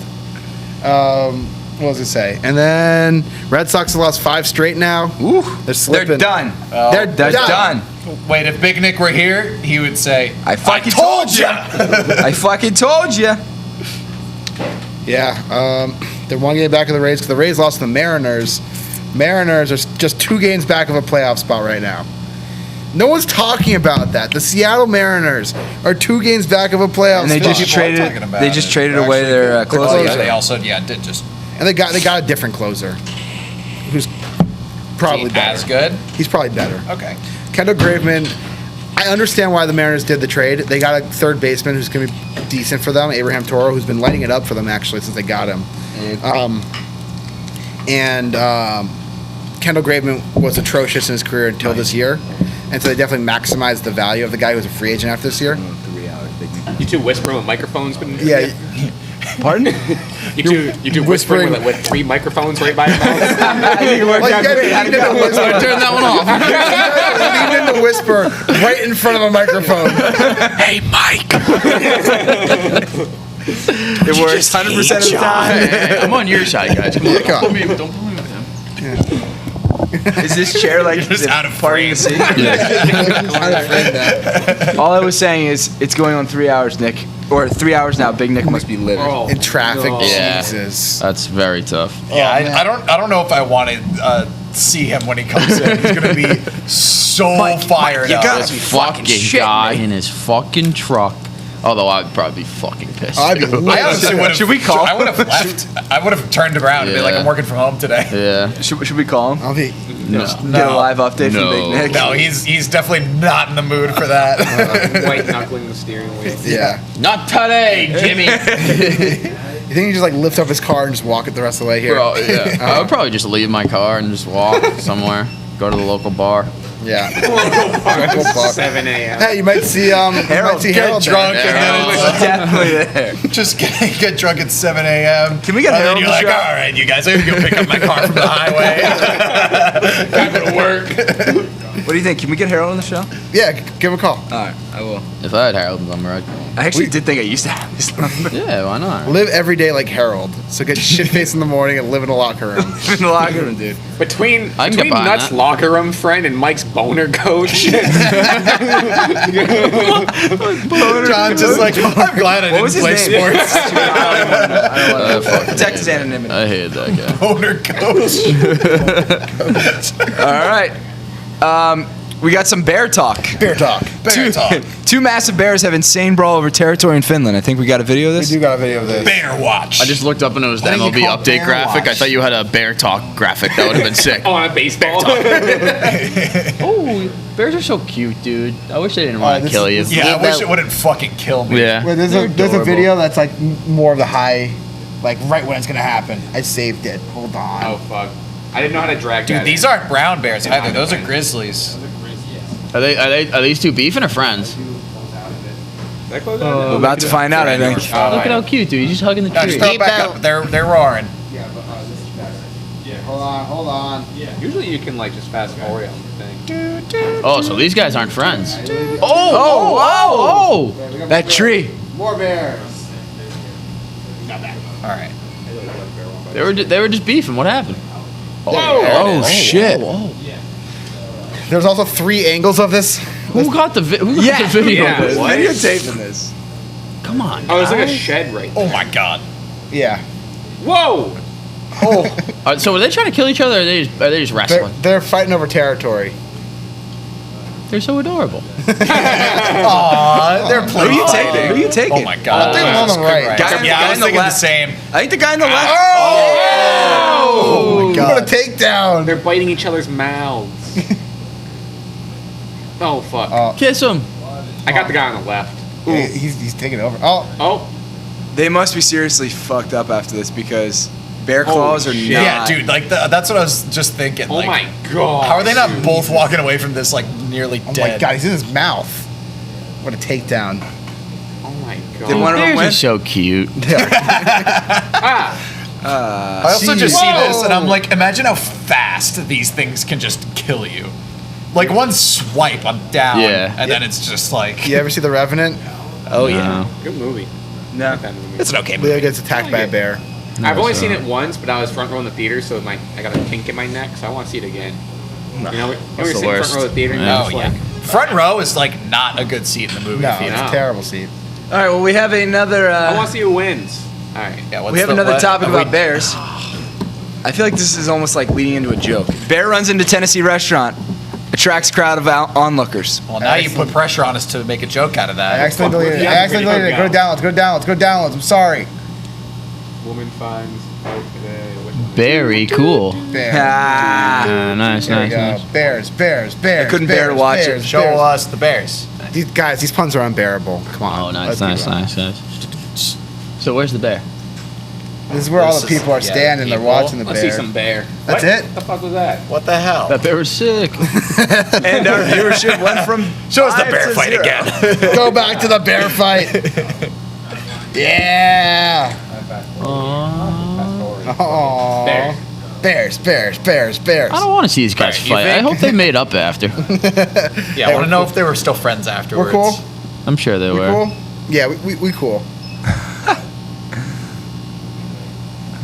C: What was it say? And then Red Sox have lost 5 straight now.
A: Ooh,
C: They're slipping.
A: they're done.
C: They're
A: They're done.
D: Wait, if Big Nick were here, he would say,
A: I fucking
D: told
A: told
D: ya!"
A: I fucking told you.
C: Yeah, they're 1 game back of the Rays because the Rays lost to the Mariners. Mariners are just 2 games back of a playoff spot right now. No one's talking about that. The Seattle Mariners are 2 games back of a playoff
A: And they
C: spot.
A: just
D: People are
A: traded.
D: talking about
A: They just
D: it.
A: traded
C: They're
A: away
C: actually
A: their
C: good. They're
A: closer.
C: closing.
D: Yeah, they also did just
C: and they got a different closer, who's probably
D: as
C: better.
D: good.
C: He's probably better.
D: Okay.
C: Kendall Graveman. I understand why the Mariners did the trade. They got a third baseman who's going to be decent for them, Abraham Toro, who's been lighting it up for them actually since they got him. Kendall Graveman was atrocious in his career until this year, and so they definitely maximized the value of the guy who was a free agent after this year.
A: 3 hours, big
B: You two whispering with microphones.
C: Yeah,
A: Pardon?
B: You two whispering with 3 microphones right by your mouth.
A: I think it worked
C: like,
A: out
C: you
A: great. How'd it
C: gotta
A: go?
C: whisper.
E: Turn that one off.
C: You need to whisper right in front of a microphone.
E: Hey, Mike.
A: It works 100% of the time.
E: Hey, I'm on your side, guys. Come on.
C: Yeah, come on.
E: Don't put me with him.
A: Is this chair like
D: just
A: the
D: out of
A: part of the seat? All I was saying is it's going on 3 hours, Nick. Or 3 hours now. Big Nick must be livid.
B: Oh,
C: In traffic,
B: no.
E: Yeah.
C: Jesus.
E: That's very tough.
D: Yeah, I don't know if I want to see him when he comes in. He's gonna be so fired
A: you
D: up.
A: gotta
E: This
A: be
E: fucking
A: shitting
E: guy
A: me.
E: in his fucking truck. Although I'd probably be fucking pissed.
C: I'd be
E: too.
D: I honestly would have.
A: Should we call?
D: I would have left. I would have turned around and been like,
E: Yeah.
D: "I'm working from home today."
E: Yeah.
A: Should we call him?
C: I'll be.
E: No.
A: Get a
D: No.
A: live update
E: No.
A: from Big Nick.
D: No, he's definitely not in the mood for that.
B: White knuckling the steering wheel.
C: Yeah.
E: Not today, Jimmy.
C: You think you just like lift up his car and just walk it the rest of the way here?
E: Bro, yeah. I would probably just leave my car and just walk somewhere. Go to the local bar.
C: Yeah. Local bar.
B: 7 a.m.
C: Hey, you might see Harold
D: get
C: Harold there.
D: drunk and then
A: It's
D: it's
A: definitely there.
D: just get drunk at 7 a.m.
A: Can we get
D: And then
A: Harold
D: you're
A: on
D: like,
A: the show?
D: all right, you guys, I'm gonna go pick up my car from the highway.
B: Gotta go to work.
A: What do you think? Can we get Harold on the show?
C: Yeah, give him a call.
A: All right, I will.
E: If I had Harold's number, I'd.
A: I actually did think I used to have his number
E: Yeah, why not?
C: Live every day like Harold. So get shit faced in the morning and live in a locker room.
A: in the locker room, dude.
B: Between
E: I can get behind
B: Nuts'
E: that.
B: locker room friend and Mike's boner coach.
D: John's just like, I'm glad I
A: What was
D: didn't
A: his
D: play
A: name?
D: sports.
A: I don't want to
E: Fuck.
A: protect his anonymity.
E: I hated that guy.
D: Owner coach.
A: All right. We got some bear talk.
C: Bear talk.
D: Bear talk.
A: Two massive bears have insane brawl over territory in Finland. I think we got a video of
C: We
A: this.
C: do got a video of this.
D: Bear watch.
E: I just looked up and it was the
C: Why do you
E: MLB
C: call it
E: update
C: Bear
E: graphic. I
C: Watch?
E: thought you had a bear talk graphic. That would have been sick.
B: Oh, on a baseball.
E: Oh, bears are so cute, dude. I wish they didn't want to
C: this
E: kill
C: is-
E: you.
D: Yeah, I wish it wouldn't fucking kill me.
E: Yeah.
C: Wait, there's
E: They're
C: a
E: adorable.
C: video that's like more of the high, like right when it's gonna happen. I saved it. Hold on.
B: Oh fuck! I didn't know how to drag
D: Dude,
B: that.
D: these aren't brown bears either. Those are grizzlies.
E: Are these two beefing or friends?
B: That close
A: We're about to find out, I think.
E: Look at how cute, dude. He's just hugging the
D: No,
E: tree.
D: just throw it back up. They're roaring.
C: Hold on.
B: Usually you can like just fast forward on the thing.
E: Oh, so these guys aren't friends. Oh!
A: That tree.
C: More bears.
D: All right.
E: They were just beefing. What happened?
A: Oh, shit.
C: There's also 3 angles of this.
E: Who got the video?
B: Yeah,
E: of this?
B: what?
A: Videotaping this.
E: Come on.
B: Oh, there's like a
E: guys.
B: shed right
D: Oh
B: there.
D: my god.
C: Yeah.
B: Whoa!
E: So are they trying to kill each other, or are they just
C: They're,
E: wrestling?
C: they're fighting over territory.
E: They're so adorable.
D: Aw, they're
A: Who
D: playing.
A: are you taking? Who are you taking?
D: Oh my god.
C: I think I'm on the right.
A: Guy-
D: Yeah,
A: guy
D: I
A: in
D: was
A: the
D: thinking the
A: left.
D: same.
A: I think the guy in the left.
C: Oh my god. What a takedown.
B: They're biting each other's mouths. Oh fuck!
E: Kiss him.
B: I got the guy on the left.
C: Yeah, he's taking over. Oh,
B: Oh,
A: They must be seriously fucked up after this because bear claws are
B: shit.
A: not.
D: Yeah, dude, like that's what I was just thinking.
B: oh
D: like,
B: my god!
D: How are they not both walking away from this like nearly
C: oh
D: dead?
C: my god, he's in his mouth. What a takedown.
B: Oh my god!
A: Did one of them
E: Bears
A: win?
E: are so cute.
B: Ah!
D: I also just see
B: Whoa.
D: this and I'm like, imagine how fast these things can just kill you. Like one swipe, I'm down,
E: Yeah.
D: and then it's just like
C: You ever see The Revenant?
A: Oh yeah.
B: Good movie.
A: No.
B: Not that movie.
D: it's an okay
C: Leo
D: movie.
C: gets attacked by a bear.
B: I've only seen it once, but I was front row in the theater, so I got a kink in my neck, so I want to see it again. You know, when
E: That's
B: you're
E: the
B: sitting
E: worst.
B: front row of the theater, and
E: Yeah.
B: you're
D: Oh
B: just
D: yeah.
B: like,
D: Front row is like not a good seat in the movie
C: No,
D: theater.
C: it's a terrible seat.
A: All right. Well, we have another.
B: I want to see who wins. All right.
D: Yeah, what's
A: We have
D: the-
A: another
D: what-
A: topic
D: are we-
A: about bears. I feel like this is almost like leading into a joke. Bear runs into Tennessee restaurant, attracts crowd of onlookers.
D: Well, now you put pressure on us to make a joke out of
C: I
D: that.
C: accidentally deleted it.
B: Yeah,
C: I accidentally deleted it. Go to downloads. Go to downloads. Go to downloads. I'm sorry.
B: Woman finds out today.
E: Very cool.
C: Bear.
A: Ah.
E: Nice,
C: There we
E: nice,
C: go.
E: nice.
C: Bears. Bears. Bears.
A: I couldn't bear to
C: bears,
A: watch it.
C: bears,
D: Show
C: bears.
D: us the bears.
C: These puns are unbearable. Come on.
E: Oh, nice,
C: Let's
E: nice,
C: keep going.
E: nice, nice. So where's the bear?
C: This is where all the
D: This is-
C: people are
D: yeah,
C: standing. They're
D: people.
C: watching the
B: Let's
C: bear.
B: see some bear.
C: That's
B: What
C: it?
B: the fuck was that?
D: What the hell?
E: That bear was sick.
A: And our viewership went from
D: Show us the
A: 5
D: bear
A: to
D: fight
A: 0.
D: again.
C: Go back to the bear fight. Yeah. Aww.
B: Bear.
C: Bears. Bears. Bears. Bears.
E: I don't want to see these guys
D: Alright, you
E: fight. I
D: think-
E: hope they made up after.
D: Yeah, I want to know if they were still friends afterwards.
C: We're cool.
E: I'm sure they
C: We
E: were.
C: cool. Yeah, we cool.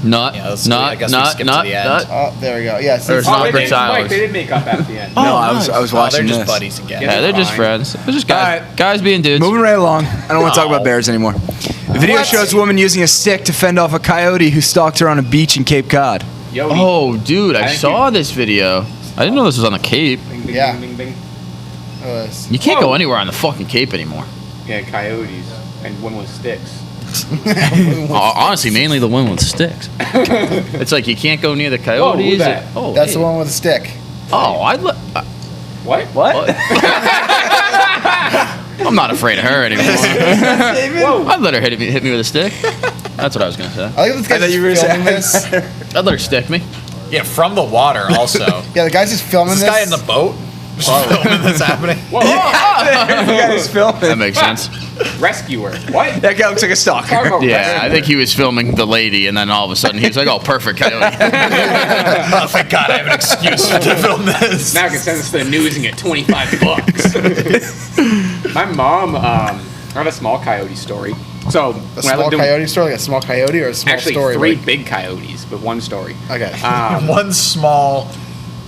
E: Not,
D: Yeah, let's-
E: not,
D: I guess we
E: not,
D: skip to
E: not,
D: the end.
E: not.
C: Oh, there we go. Yes.
E: There's
B: Oh,
E: not
B: they
E: for
B: did,
E: Silas.
B: Mike, they did make up at the end.
A: No, I was
E: nice.
A: watching
D: they're just
A: this.
D: buddies again.
E: Yeah, they're just
B: fine.
E: friends. They're just guys.
A: Alright.
E: Guys being dudes.
A: Moving right along. I don't want to talk about bears anymore. The video
C: What?
A: shows a woman using a stick to fend off a coyote who stalked her on a beach in Cape Cod.
B: Yo,
E: Oh, dude, I
B: Thank
E: saw this video. I didn't know this was on the Cape.
B: Bing, bing,
C: Yeah.
B: bing, bing, bing.
E: You can't
B: Whoa.
E: go anywhere on the fucking Cape anymore.
B: Yeah, coyotes and one with sticks.
E: Honestly, mainly the one with sticks. It's like you can't go near the
B: Whoa, who's
E: coyotes.
B: that?
E: Oh,
C: That's
E: hey.
C: the one with the stick.
E: Oh,
B: What?
A: What?
E: I'm not afraid of her anymore.
B: Whoa.
E: I'd let her hit me with a stick. That's what I was gonna say.
C: I like this guy's
A: thought you were
C: just filming this.
E: I'd let her stick me.
D: Yeah, from the water also.
C: Yeah, the guy's just filming
D: Is
C: this.
D: this guy in the boat? Just filming this happening?
B: Whoa.
A: The guy's filming.
E: That makes sense.
B: Rescuer. What?
A: That guy looks like a stalker.
B: Talk about
E: Yeah,
B: rescuer.
E: I think he was filming the lady, and then all of a sudden he was like, "Oh, perfect coyote."
D: Oh, thank God, I have an excuse to film this.
B: Now I can send this to the news and get $25. My mom, I have a small coyote story. So
C: A
B: when I
C: small
B: lived in,
C: coyote story, like a small coyote, or a small
B: actually
C: story.
B: 3
C: like-
B: big coyotes, but one story.
C: Okay.
D: One small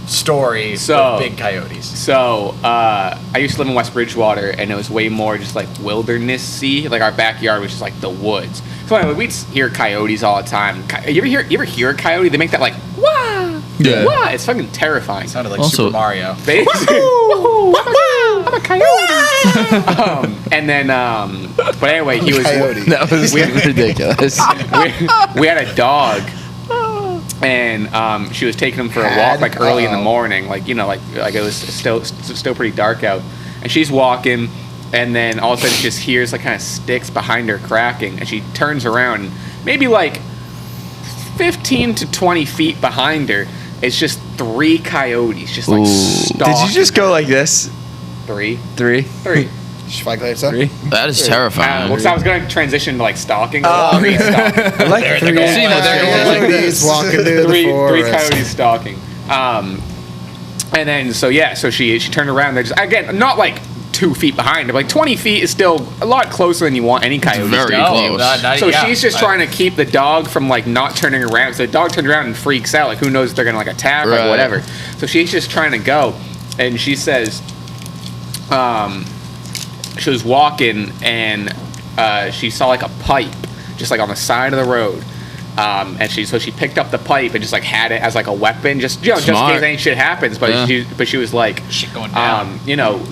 D: story
B: So-
D: with big coyotes.
B: So I used to live in West Bridgewater, and it was way more just like wilderness-y. Like our backyard was just like the woods. So anyway, we'd hear coyotes all the time. You ever hear a coyote? They make that like wah.
E: Yeah.
B: What? It's fucking terrifying.
D: Sounded like
E: Also-
D: Super Mario.
B: Basically, I'm a coyote. And then, but anyway, he was.
C: Coyote.
A: That was ridiculous.
B: We had a dog, and she was taking him for a walk like early in the morning, like like it was still pretty dark out, and she's walking, and then all of a sudden she just hears like kind of sticks behind her cracking, and she turns around, maybe like 15 to 20 feet behind her, it's just 3 coyotes just like stalking.
A: Did you just go like this?
B: 3?
A: 3?
B: 3.
C: Schweig later.
A: 3?
E: That is terrifying.
B: Well, 'cause I was going to transition to like stalking.
A: Oh,
B: Three stalking.
A: I like
D: There,
A: 3.
D: they're
E: See, no, they're
C: Yeah,
E: going
C: like these walking through the
B: three
C: forest.
B: coyotes stalking. And then so she turned around. They're just again not like 2 feet behind her. Like 20 feet is still a lot closer than you want any coyotes
E: very
B: to.
E: close.
B: So she's just trying to keep the dog from like not turning around. So the dog turns around and freaks out. Like who knows if they're gonna like attack
E: Right.
B: or whatever. So she's just trying to go, and she says, she was walking and she saw like a pipe just like on the side of the road. And she picked up the pipe and just like had it as like a weapon, just just in
E: Smart.
B: case any shit happens. But
E: Yeah.
B: she was like,
D: Shit going down.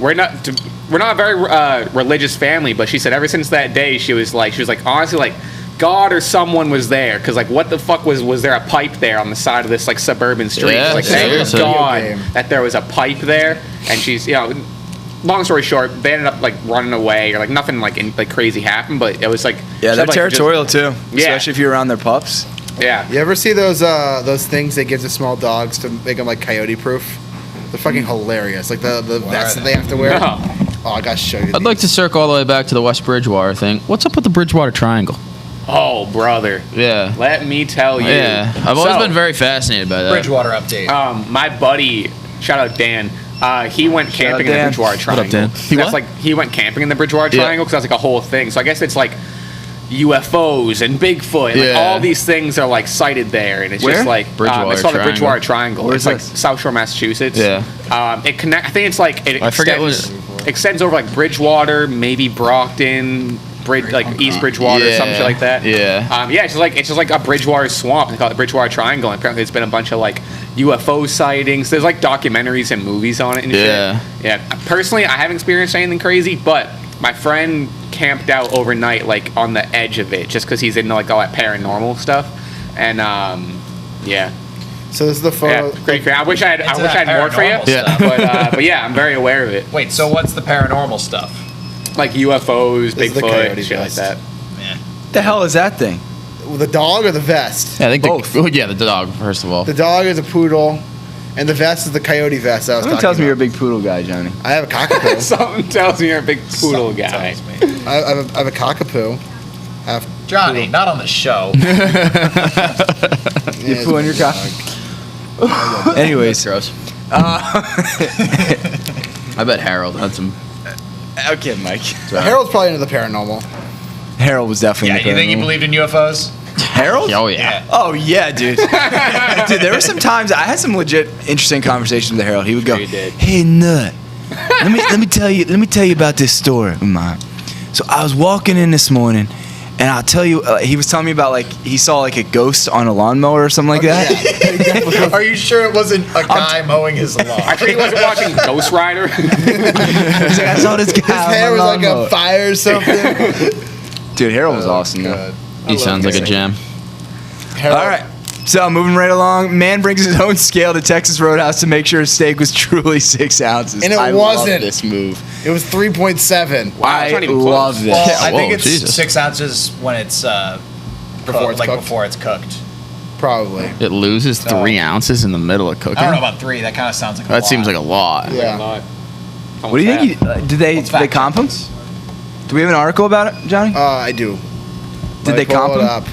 B: we're not a very religious family, but she said ever since that day she was like honestly like God or someone was there, because like what the fuck was there a pipe there on the side of this like suburban street?
E: Yeah,
B: Like thank
E: seriously.
B: God
C: Video game.
B: that there was a pipe there. And she's long story short, they ended up like running away, or like nothing like crazy happened, but it was like
A: Yeah, they're
B: like,
A: territorial too.
B: Yeah.
A: Especially if you're around their pups.
B: Yeah.
C: You ever see those things they give to small dogs to make them like coyote proof? They're fucking hilarious. Like the vests that they have to wear.
B: No.
C: Oh, I gotta show you.
E: I'd like to circle all the way back to the West Bridgewater thing. What's up with the Bridgewater Triangle?
B: Oh, brother.
E: Yeah.
B: Let me tell you.
E: Yeah. I've always
B: So,
E: been very fascinated by that.
D: Bridgewater update.
B: my buddy, shout out Dan. He went camping in the
A: Dan.
B: Bridgewater Triangle.
E: Dan? He
B: That's
E: what?
B: like he went camping in the Bridgewater
E: Yeah.
B: Triangle because that's like a whole thing. So I guess it's like UFOs and Bigfoot. Like
E: Yeah.
B: all these things are like sited there, and it's
A: Where?
B: just like
E: Bridgewater
B: it's called the
E: Triangle.
B: Bridgewater Triangle.
A: Where's
B: it's like
A: this?
B: South Shore, Massachusetts.
E: Yeah.
B: It connect. I think it's like it
E: I forget
B: extends over like Bridgewater, maybe Brockton. Like East Bridgewater or some shit like that.
E: Yeah.
B: It's just like a Bridgewater swamp. They call it the Bridgewater Triangle. And apparently, there's been a bunch of like UFO sightings. There's like documentaries and movies on it and
E: Yeah.
B: shit. Yeah. Personally, I haven't experienced anything crazy, but my friend camped out overnight like on the edge of it just because he's into like all that paranormal stuff. And yeah.
C: So this is the
B: Yeah,
C: photo.
B: great. I wish I had more for you.
D: paranormal stuff.
B: But yeah, I'm very aware of it.
D: Wait, so what's the paranormal stuff?
B: Like UFOs,
C: This is the
B: Bigfoot,
C: coyote
B: shit like
C: vest.
B: that.
A: The hell is that thing?
C: The dog or the vest?
E: Yeah, I think
A: Both.
E: the dog, first of all.
C: The dog is a poodle, and the vest is the coyote vest I was
A: Something
C: talking
A: tells me you're a
C: about.
A: big poodle guy, Johnny.
C: I have a cockapoo.
B: Something tells me you're a big poodle guy.
D: Tells me.
C: I have a cockapoo. I have
D: Johnny, not on the show.
A: You pooing your cock? Anyways.
E: Gross. I bet Harold had some.
A: Okay, Mike.
C: Harold's probably into the paranormal.
A: Harold was definitely
D: Yeah,
A: in the
D: you think he
A: paranormal.
D: believed in UFOs?
A: Harold?
E: Oh, yeah.
A: Oh yeah, dude. Dude, there were some times I had some legit interesting conversations with Harold. He would go,
B: Sure you did.
A: "Hey, nut, let me tell you about this story of mine." So I was walking in this morning, and I'll tell you, he was telling me about like he saw like a ghost on a lawnmower or something like that.
D: Are you sure it wasn't a guy mowing his lawn?
B: I think he wasn't watching Ghost Rider.
A: He's like, I saw this guy.
C: His
A: on
C: hair
A: my
C: was like
A: lawnmower."
C: on fire or something.
A: Dude, Harold was awesome. Though.
E: He sounds like a gem.
C: Harold,
A: All right. So moving right along, man brings his own scale to Texas Roadhouse to make sure his steak was truly 6 ounces.
C: And it
A: I love
C: wasn't.
A: this move.
C: It was 3.7.
B: Wow, it's not
A: I
B: even close.
A: love this.
D: Well, I
E: Whoa,
D: think it's
E: Jesus.
D: 6 ounces when it's
C: Before it's cooked?
D: before it's cooked.
C: Probably.
E: It loses 3 ounces in the middle of cooking.
D: I don't know about 3. That kind of sounds like a
E: That
D: lot.
E: seems like a lot.
C: Yeah.
A: What do you think? Did they
D: Let's fact
A: comp him? Do we have an article about it, Johnny?
C: I do.
A: Did they comp
C: pull it
A: him?
C: up?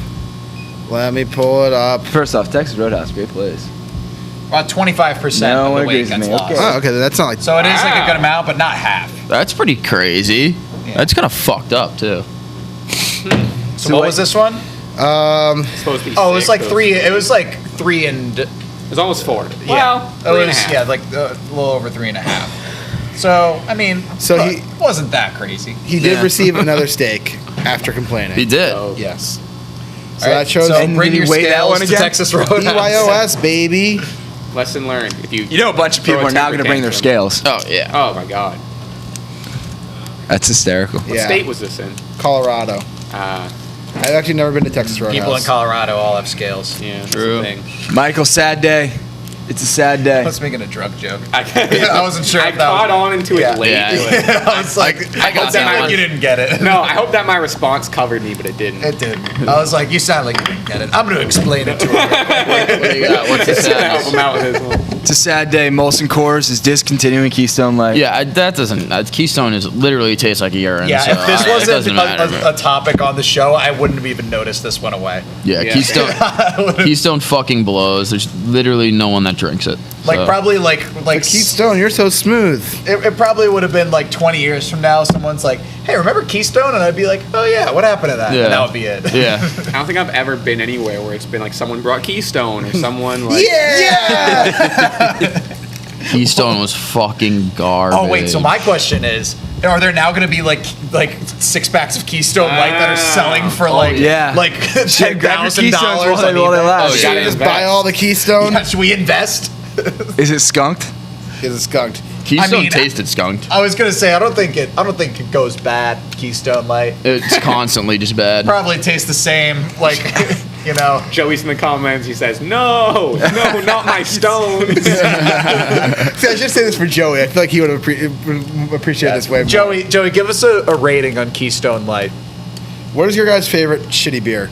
C: Let me pull it up.
A: First off, Texas Roadhouse, great place.
D: About 25%
A: No
D: of
A: one
D: the weight
A: agrees with
D: gets
A: me.
D: lost.
A: Okay.
C: Oh, okay, that's not like.
D: So it is like a
B: Wow.
D: good amount, but not half.
E: That's pretty crazy.
D: Yeah.
E: That's kind of fucked up, too.
D: So what was this one?
B: Supposed to be
D: Oh, it was
B: six,
D: like
B: so
D: 3. It was like 3 and
B: It was almost 4.
D: yeah.
B: Well,
D: it
B: 3 and a
D: was
B: half.
D: yeah, like a little over 3.5. So I mean,
C: So
D: look,
C: he-
D: wasn't that crazy.
C: He did
E: Yeah.
C: receive another steak after complaining.
E: He did.
C: Yes. So
D: All right,
C: that shows
D: so
A: And
D: bring
A: did he
D: your
A: weigh that
D: scales
A: one
D: to
A: again?
D: Texas Roadhouse.
C: BYOS, baby.
B: Lesson learned. If you
A: You know, a bunch of people
B: throw a
A: are now
B: temper
A: going to bring their
B: tantrum-
A: scales.
E: Oh yeah.
B: Oh my god.
A: That's hysterical.
B: What
C: Yeah.
B: state was this in?
C: Colorado. I've actually never been to Texas Roadhouse.
D: People in Colorado all have scales.
B: Yeah, that's
E: True.
B: the thing.
A: Michael, sad day. It's a sad day.
D: I was making a drug joke.
B: I
D: wasn't sure
B: I
D: if that
B: caught
D: was-
B: on into it
D: Yeah.
B: late.
E: Yeah.
D: I was like,
E: I got that
D: like
E: one.
D: you didn't get it.
B: No, I hope that my response covered me, but it didn't.
D: It did. I was like, you sound like you didn't get it. I'm going to explain it to her.
E: What do you got? What's the
B: Help
E: sadness?
B: him out with this one.
A: It's a sad day. Molson Coors is discontinuing Keystone Light.
E: Yeah, that doesn't. Keystone is literally tastes like a urine.
D: Yeah,
E: so,
D: if this
E: it
D: wasn't
E: doesn't matter.
D: a topic on the show, I wouldn't have even noticed this went away.
E: Yeah,
B: Yeah.
E: Keystone fucking blows. There's literally no one that drinks it.
D: Like
E: so.
D: probably like
C: Keystone, you're so smooth.
D: it probably would have been like 20 years from now. Someone's like, "Hey, remember Keystone?" And I'd be like, "Oh yeah, what happened to that?"
E: Yeah.
D: And that would be it.
E: Yeah.
B: I don't think I've ever been anywhere where it's been like someone brought Keystone or someone like.
E: Keystone was fucking garbage.
D: Oh wait, so my question is, are there now going to be like 6-packs of Keystone Light that are selling for like
A: yeah.
D: like
A: Shit, grab your
D: $10,000
A: Keystones
D: on
A: while they
D: eBay?
A: last.
B: Oh,
C: Should
B: yeah.
C: we just buy all the Keystone?
D: Yeah, should we invest?
A: Is it skunked?
C: Is it skunked?
E: Keystone
D: I mean,
E: tasted skunked.
D: I was gonna say I don't think it goes bad. Keystone Light
E: It's constantly just bad.
D: probably tastes the same. Like you know.
B: Joey's in the comments. He says, "No, not my stone."
C: See, I should say this for Joey. I feel like he would appreciate this way more.
D: Joey, give us a rating on Keystone Light.
C: What is your guys' favorite shitty beer?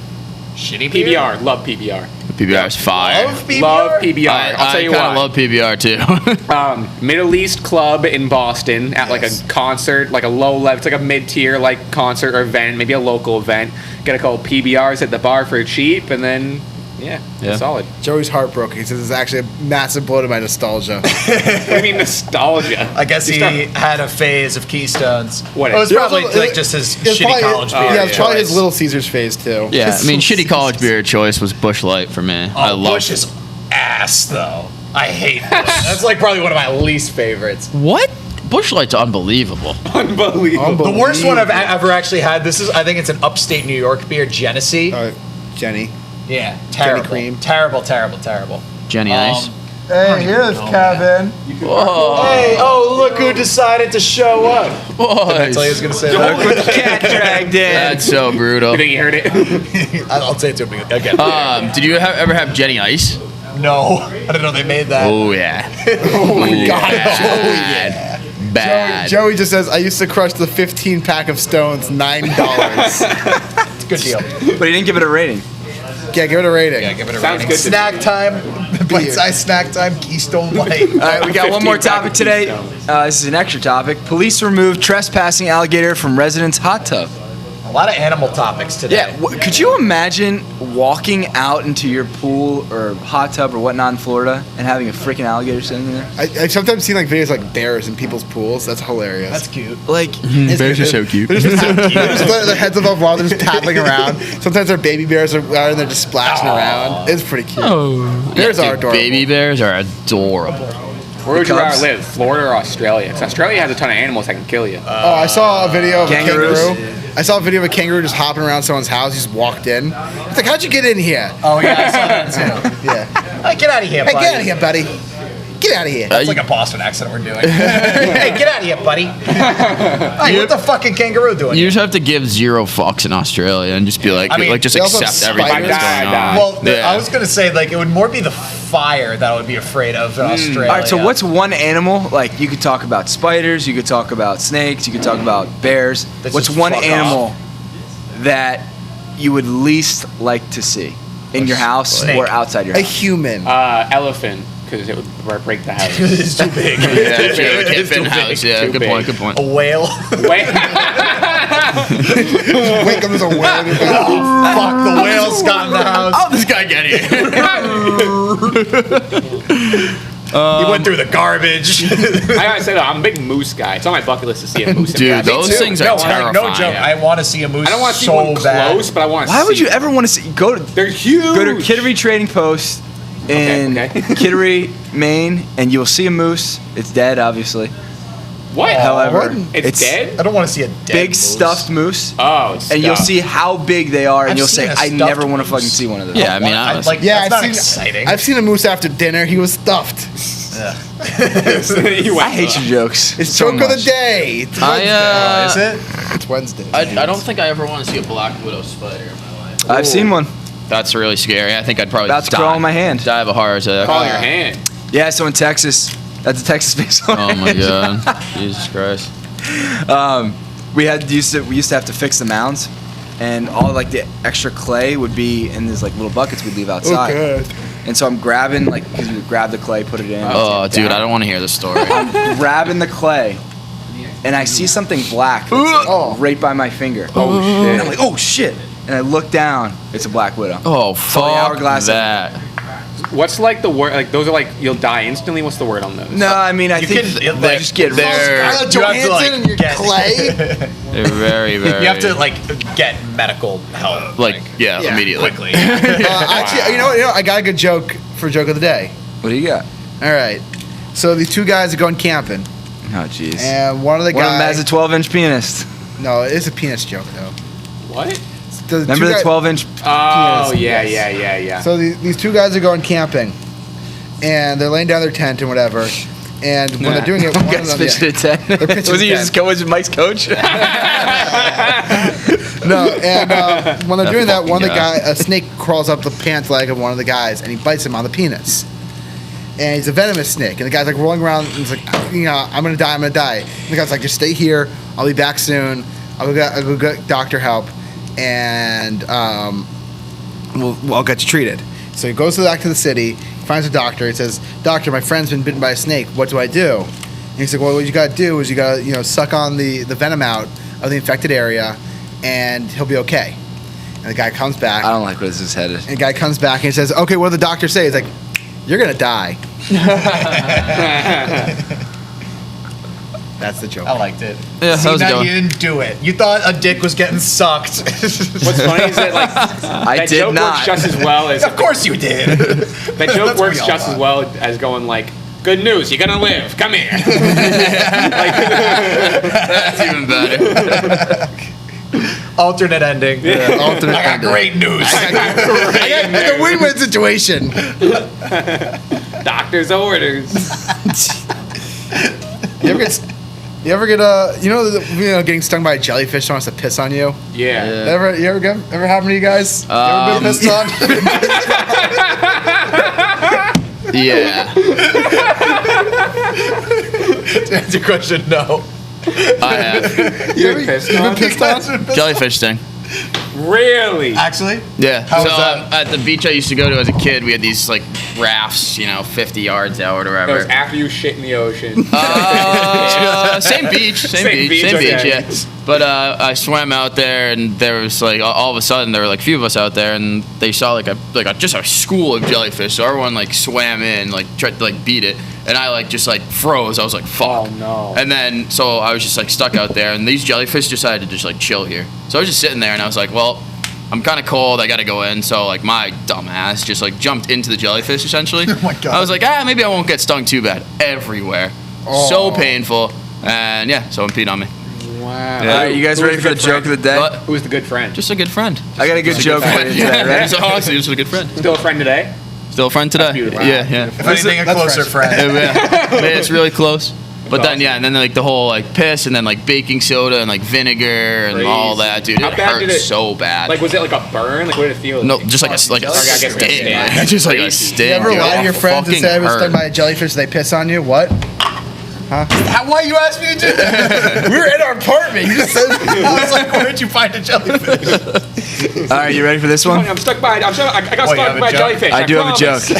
D: Shitty
B: PBR, love PBR.
E: PBR's fire.
D: Love PBR?
B: Love PBR. I'll tell you
E: kind
B: why.
E: of love PBR too.
B: Middle East Club in Boston at like a concert, like a low level, it's like a mid-tier like concert or event, maybe a local event. Get a couple PBRs at the bar for cheap, and then yeah. Solid.
C: Joey's heartbroken. He says it's actually a massive blow to my nostalgia.
B: What do you mean nostalgia?
D: I guess
B: You
D: he
B: start-
D: had a phase of Keystones.
B: What
D: It was
B: is-
D: probably
C: Also,
D: like just his
C: it's
D: shitty
C: probably-
D: college beer.
C: Yeah, it's probably his
D: choice.
C: Little Caesars phase too.
E: Yeah, I mean,
C: His
E: shitty college beer choice was Busch Light for me. I love
D: Bush is ass though. I hate Bush. That's like probably one of my least favorites.
E: What? Busch Light's unbelievable.
B: Unbelievable.
D: The worst one I've ever actually had. I think it's an upstate New York beer, Genesee.
C: Jenny.
D: Yeah, terrible.
C: Cream.
D: Terrible.
E: Jenny Ice.
A: Hey, here's Kevin.
E: Whoa.
D: Hey, look who decided to show up. I tell you I was gonna say
A: Look what
D: that.
A: the cat dragged in.
E: That's so brutal.
B: You think you heard it?
D: I'll say it to him again.
E: Did you ever have Jenny Ice?
D: No, I didn't know they made that.
E: Oh yeah.
C: Oh my god.
E: Bad. Bad.
C: Joey just says, I used to crush the 15 pack of Stones, $9.
D: It's a good deal.
A: But he didn't give it a rating.
C: Yeah, give it a rating.
D: Yeah, give it a
B: Sounds
D: rating.
B: good to
D: Snack time, bite-sized snack time, Keystone Light.
A: All right, we got one more
B: 15
A: topic today. This is an extra topic. Police removed trespassing alligator from resident's hot tub.
D: A lot of animal topics today.
A: Yeah, could you imagine walking out into your pool or hot tub or whatnot in Florida and having a freaking alligator sitting there?
C: I've sometimes seen like videos like bears in people's pools. That's hilarious.
D: That's cute.
A: Like,
E: Bears are so cute.
C: They're just their heads above water, they're just paddling around. Sometimes their baby bears are out and they're just splashing around. It's pretty cute. Bears are adorable.
E: Baby bears are adorable.
B: Where would you
A: Cubs?
B: rather live, Florida or Australia? Because Australia has a ton of animals that can kill you.
C: Oh, I saw a video of
A: Kangaroos?
C: a kangaroo. I saw a video of a kangaroo just hopping around someone's house. He just walked in. It's like, how'd you get in here?
D: Oh yeah, I saw that too.
C: Yeah.
D: Hey, get out of here,
C: Hey,
D: buddy.
C: get out of here, buddy. Get out of here.
D: It's like a Boston accent we're doing. Hey, get out of here, buddy. Hey, what the fucking kangaroo doing?
E: You just have to give 0 fucks in Australia and just be like,
D: I mean,
E: just
C: they also have
E: accept everything
C: spiders.
E: that's going on.
D: Well,
E: Yeah.
D: I was gonna say like it would more be the fire that I would be afraid of in Australia.
A: all right, so what's one animal? Like, you could talk about spiders, you could talk about snakes, you could talk about bears.
D: That's
A: What's
D: just
A: one
D: fuck
A: animal that you would least like to see in your house
D: snake.
A: or outside your
C: A
A: house?
C: human.
B: Elephant, because it would break the house.
D: it's too big.
E: Yeah,
D: It's
E: true.
D: too
E: It can't fit in
D: big.
E: house. Yeah,
B: Too
E: good
B: big.
E: point. Good point.
D: A whale.
B: Wait.
C: Wake up, there's a whale.
D: Oh, fuck, the whale's got in the house.
E: How did this guy get here?
D: He went through the garbage.
B: I gotta say though, I'm a big moose guy. It's on my bucket list to see a moose. in
E: Dude,
B: person.
E: those
B: Me too.
E: things are
D: no,
E: terrifying.
D: no joke. I want to see a moose.
B: I don't want to see
D: so
B: one
D: bad.
B: close, but I want to.
A: Why would you ever want to see?
B: They're huge.
A: Go to Kittery Trading Post in
B: Okay.
A: Kittery, Maine, and you'll see a moose. It's dead, obviously.
B: What?
A: However,
B: It's dead?
D: I don't want to see a dead
A: big
D: moose.
A: stuffed moose,
B: Oh, it's
A: and you'll
B: stuffed.
A: see how big they are, and
D: I've
A: you'll
D: seen
A: say,
D: a
A: "I
D: stuffed
A: never want to
D: moose.
A: fucking see one of those."
E: Yeah, I mean,
D: I'd
E: honestly.
D: like,
C: Yeah,
D: that's not
C: I've
D: exciting.
C: seen a moose after dinner. He was stuffed.
B: You went
A: I hate your jokes.
C: It's
A: so
C: joke of the
A: much.
C: day. It's Wednesday.
E: I,
D: Is it?
C: It's Wednesday.
E: I don't think I ever want to see a black widow spider in my life.
A: I've seen one.
E: That's really scary. I think I'd probably
A: About to
E: die.
A: crawl in my hand.
E: Die of a heart attack.
B: Call your hand.
A: Yeah, so in Texas, that's a Texas based
E: Oh my god. Jesus Christ.
A: we used to have to fix the mounds, and all like the extra clay would be in these like little buckets we'd leave outside.
C: Okay.
A: And so I'm grabbing because we would grab the clay, put it in.
E: Oh, dude, I don't want to hear this story.
A: grabbing the clay, and I see something black that's, like, right by my finger.
B: Oh,
A: And
B: shit.
A: I'm like, oh shit! And I look down. It's a black widow.
E: Oh,
A: the
E: fuck
A: hourglass
E: that.
B: What's like the word? Like those are like you'll die instantly. What's the word on those?
A: No, I mean I
D: You
A: think
D: can-
A: they just get
E: they're-
C: Scarlett
D: You have to, like,
C: Johansson and your
D: get-
C: clay.
E: They're very, very.
D: You have to like get medical help.
E: Like, yeah, immediately.
D: quickly.
C: Actually, you know, I got a good joke for joke of the day.
A: What do you got?
C: All right. So these two guys are going camping,
A: Oh jeez.
C: and one of the
A: One of them has
C: guys.
A: a 12-inch penis.
C: No, it's a penis joke though.
B: What?
A: Remember the 12-inch?
B: Oh
A: penis?
B: yeah,
C: Yes.
B: yeah.
C: So these two guys are going camping, and they're laying down their tent and whatever. And when they're doing it, one of
A: Guys
C: them,
A: pitched a 10.
C: They're pitching
A: Was he
C: a
A: just
C: 10.
A: was Mike's coach?
C: No, and when they're doing that, one of the guy, a snake crawls up the pant leg of one of the guys, and he bites him on the penis. And he's a venomous snake, and the guy's like rolling around, and he's like, you know, I'm gonna die. And the guy's like, just stay here. I'll be back soon. I'll go get doctor help, and I'll get you treated. So he goes back to the city, finds a doctor. He says, "Doctor, my friend's been bitten by a snake. What do I do?" And he's like, "Well, what you gotta do is you gotta, suck on the venom out of the infected area, and he'll be okay." And the guy comes back.
A: I don't like where this is headed.
C: And the guy comes back and he says, "Okay, what did the doctor say?" He's like, "You're gonna die." That's the joke.
D: I liked it.
E: Yeah,
D: See,
E: how's it
D: now
E: going?
D: you didn't do it. You thought a dick was getting sucked.
B: What's funny is that like that
A: did
B: joke
A: not.
B: works just as well as
D: Of course you did.
B: that joke
D: That's
B: works
D: what we all
B: just as
D: thought.
B: well as going like, "Good news, you're gonna live. Come here."
E: That's even better.
D: Alternate ending.
C: Alternate
D: I got
C: ending.
D: great news.
C: It's a win-win situation.
B: Doctor's orders.
C: You ever get getting stung by a jellyfish that wants to piss on you?
B: Yeah.
C: Ever happen to you guys? You ever been pissed on?
E: Yeah.
D: To answer your question, no.
E: I have.
C: You ever been pissed on?
E: Jellyfish thing.
B: Really?
D: Actually,
E: Yeah.
D: How
E: so
D: was that?
E: at the beach I used to go to as a kid, we had these like rafts, 50 yards out or
B: That was
E: whatever.
B: after you shit in the ocean.
E: Same beach, same
B: Same
E: beach,
B: beach, okay.
E: yeah. But I swam out there, and there was like all of a sudden there were like a few of us out there, and they saw just a school of jellyfish. So everyone like swam in, like tried to like beat it, and I like just like froze. I was like, fuck.
B: Oh, no.
E: And then so I was just like stuck out there, and these jellyfish decided to just like chill here. So I was just sitting there, and I was like, well, I'm kind of cold. I gotta go in. So like my dumb ass just like jumped into the jellyfish essentially.
D: Oh my God.
E: I was like, maybe I won't get stung too bad. Everywhere, so painful, and yeah, someone peed on me.
B: Wow.
A: All right, you guys
B: Who was
A: ready for the
B: good
A: joke of the day?
E: But
B: Who's the good friend?
E: just a good friend.
A: I got a good joke for you today. Ready?
E: So honestly, just a good friend.
B: Still a friend today?
E: Still a friend today.
B: beautiful.
E: Yeah, yeah.
D: if anything, a closer friend.
E: Yeah, it's really close. But
B: That's
E: then yeah, and then like the whole like piss and then like baking soda and like vinegar and all
B: Crazy.
E: that, dude.
B: How
E: It
B: bad
E: hurt
B: did it-
E: so bad.
B: Like, was it like a burn? Like, what did it feel?
E: no, just like a
B: I guess
E: sting.
B: like a sting.
E: Just like a
B: Crazy.
E: sting.
C: You ever
E: dude.
C: lie to
E: It
C: your friends and
E: fucking
C: say I was
E: hurt.
C: stung by a jellyfish and they piss on you? What?
D: Why you asked me to do that?
C: We were in our apartment. You just said.
D: I was like, where'd you find a jellyfish?
A: All right, you ready for this one?
B: I'm stuck by. I got
D: you have
B: stuck
D: a
B: by a
D: joke?
B: jellyfish.
A: I do have a
B: promise.
A: joke.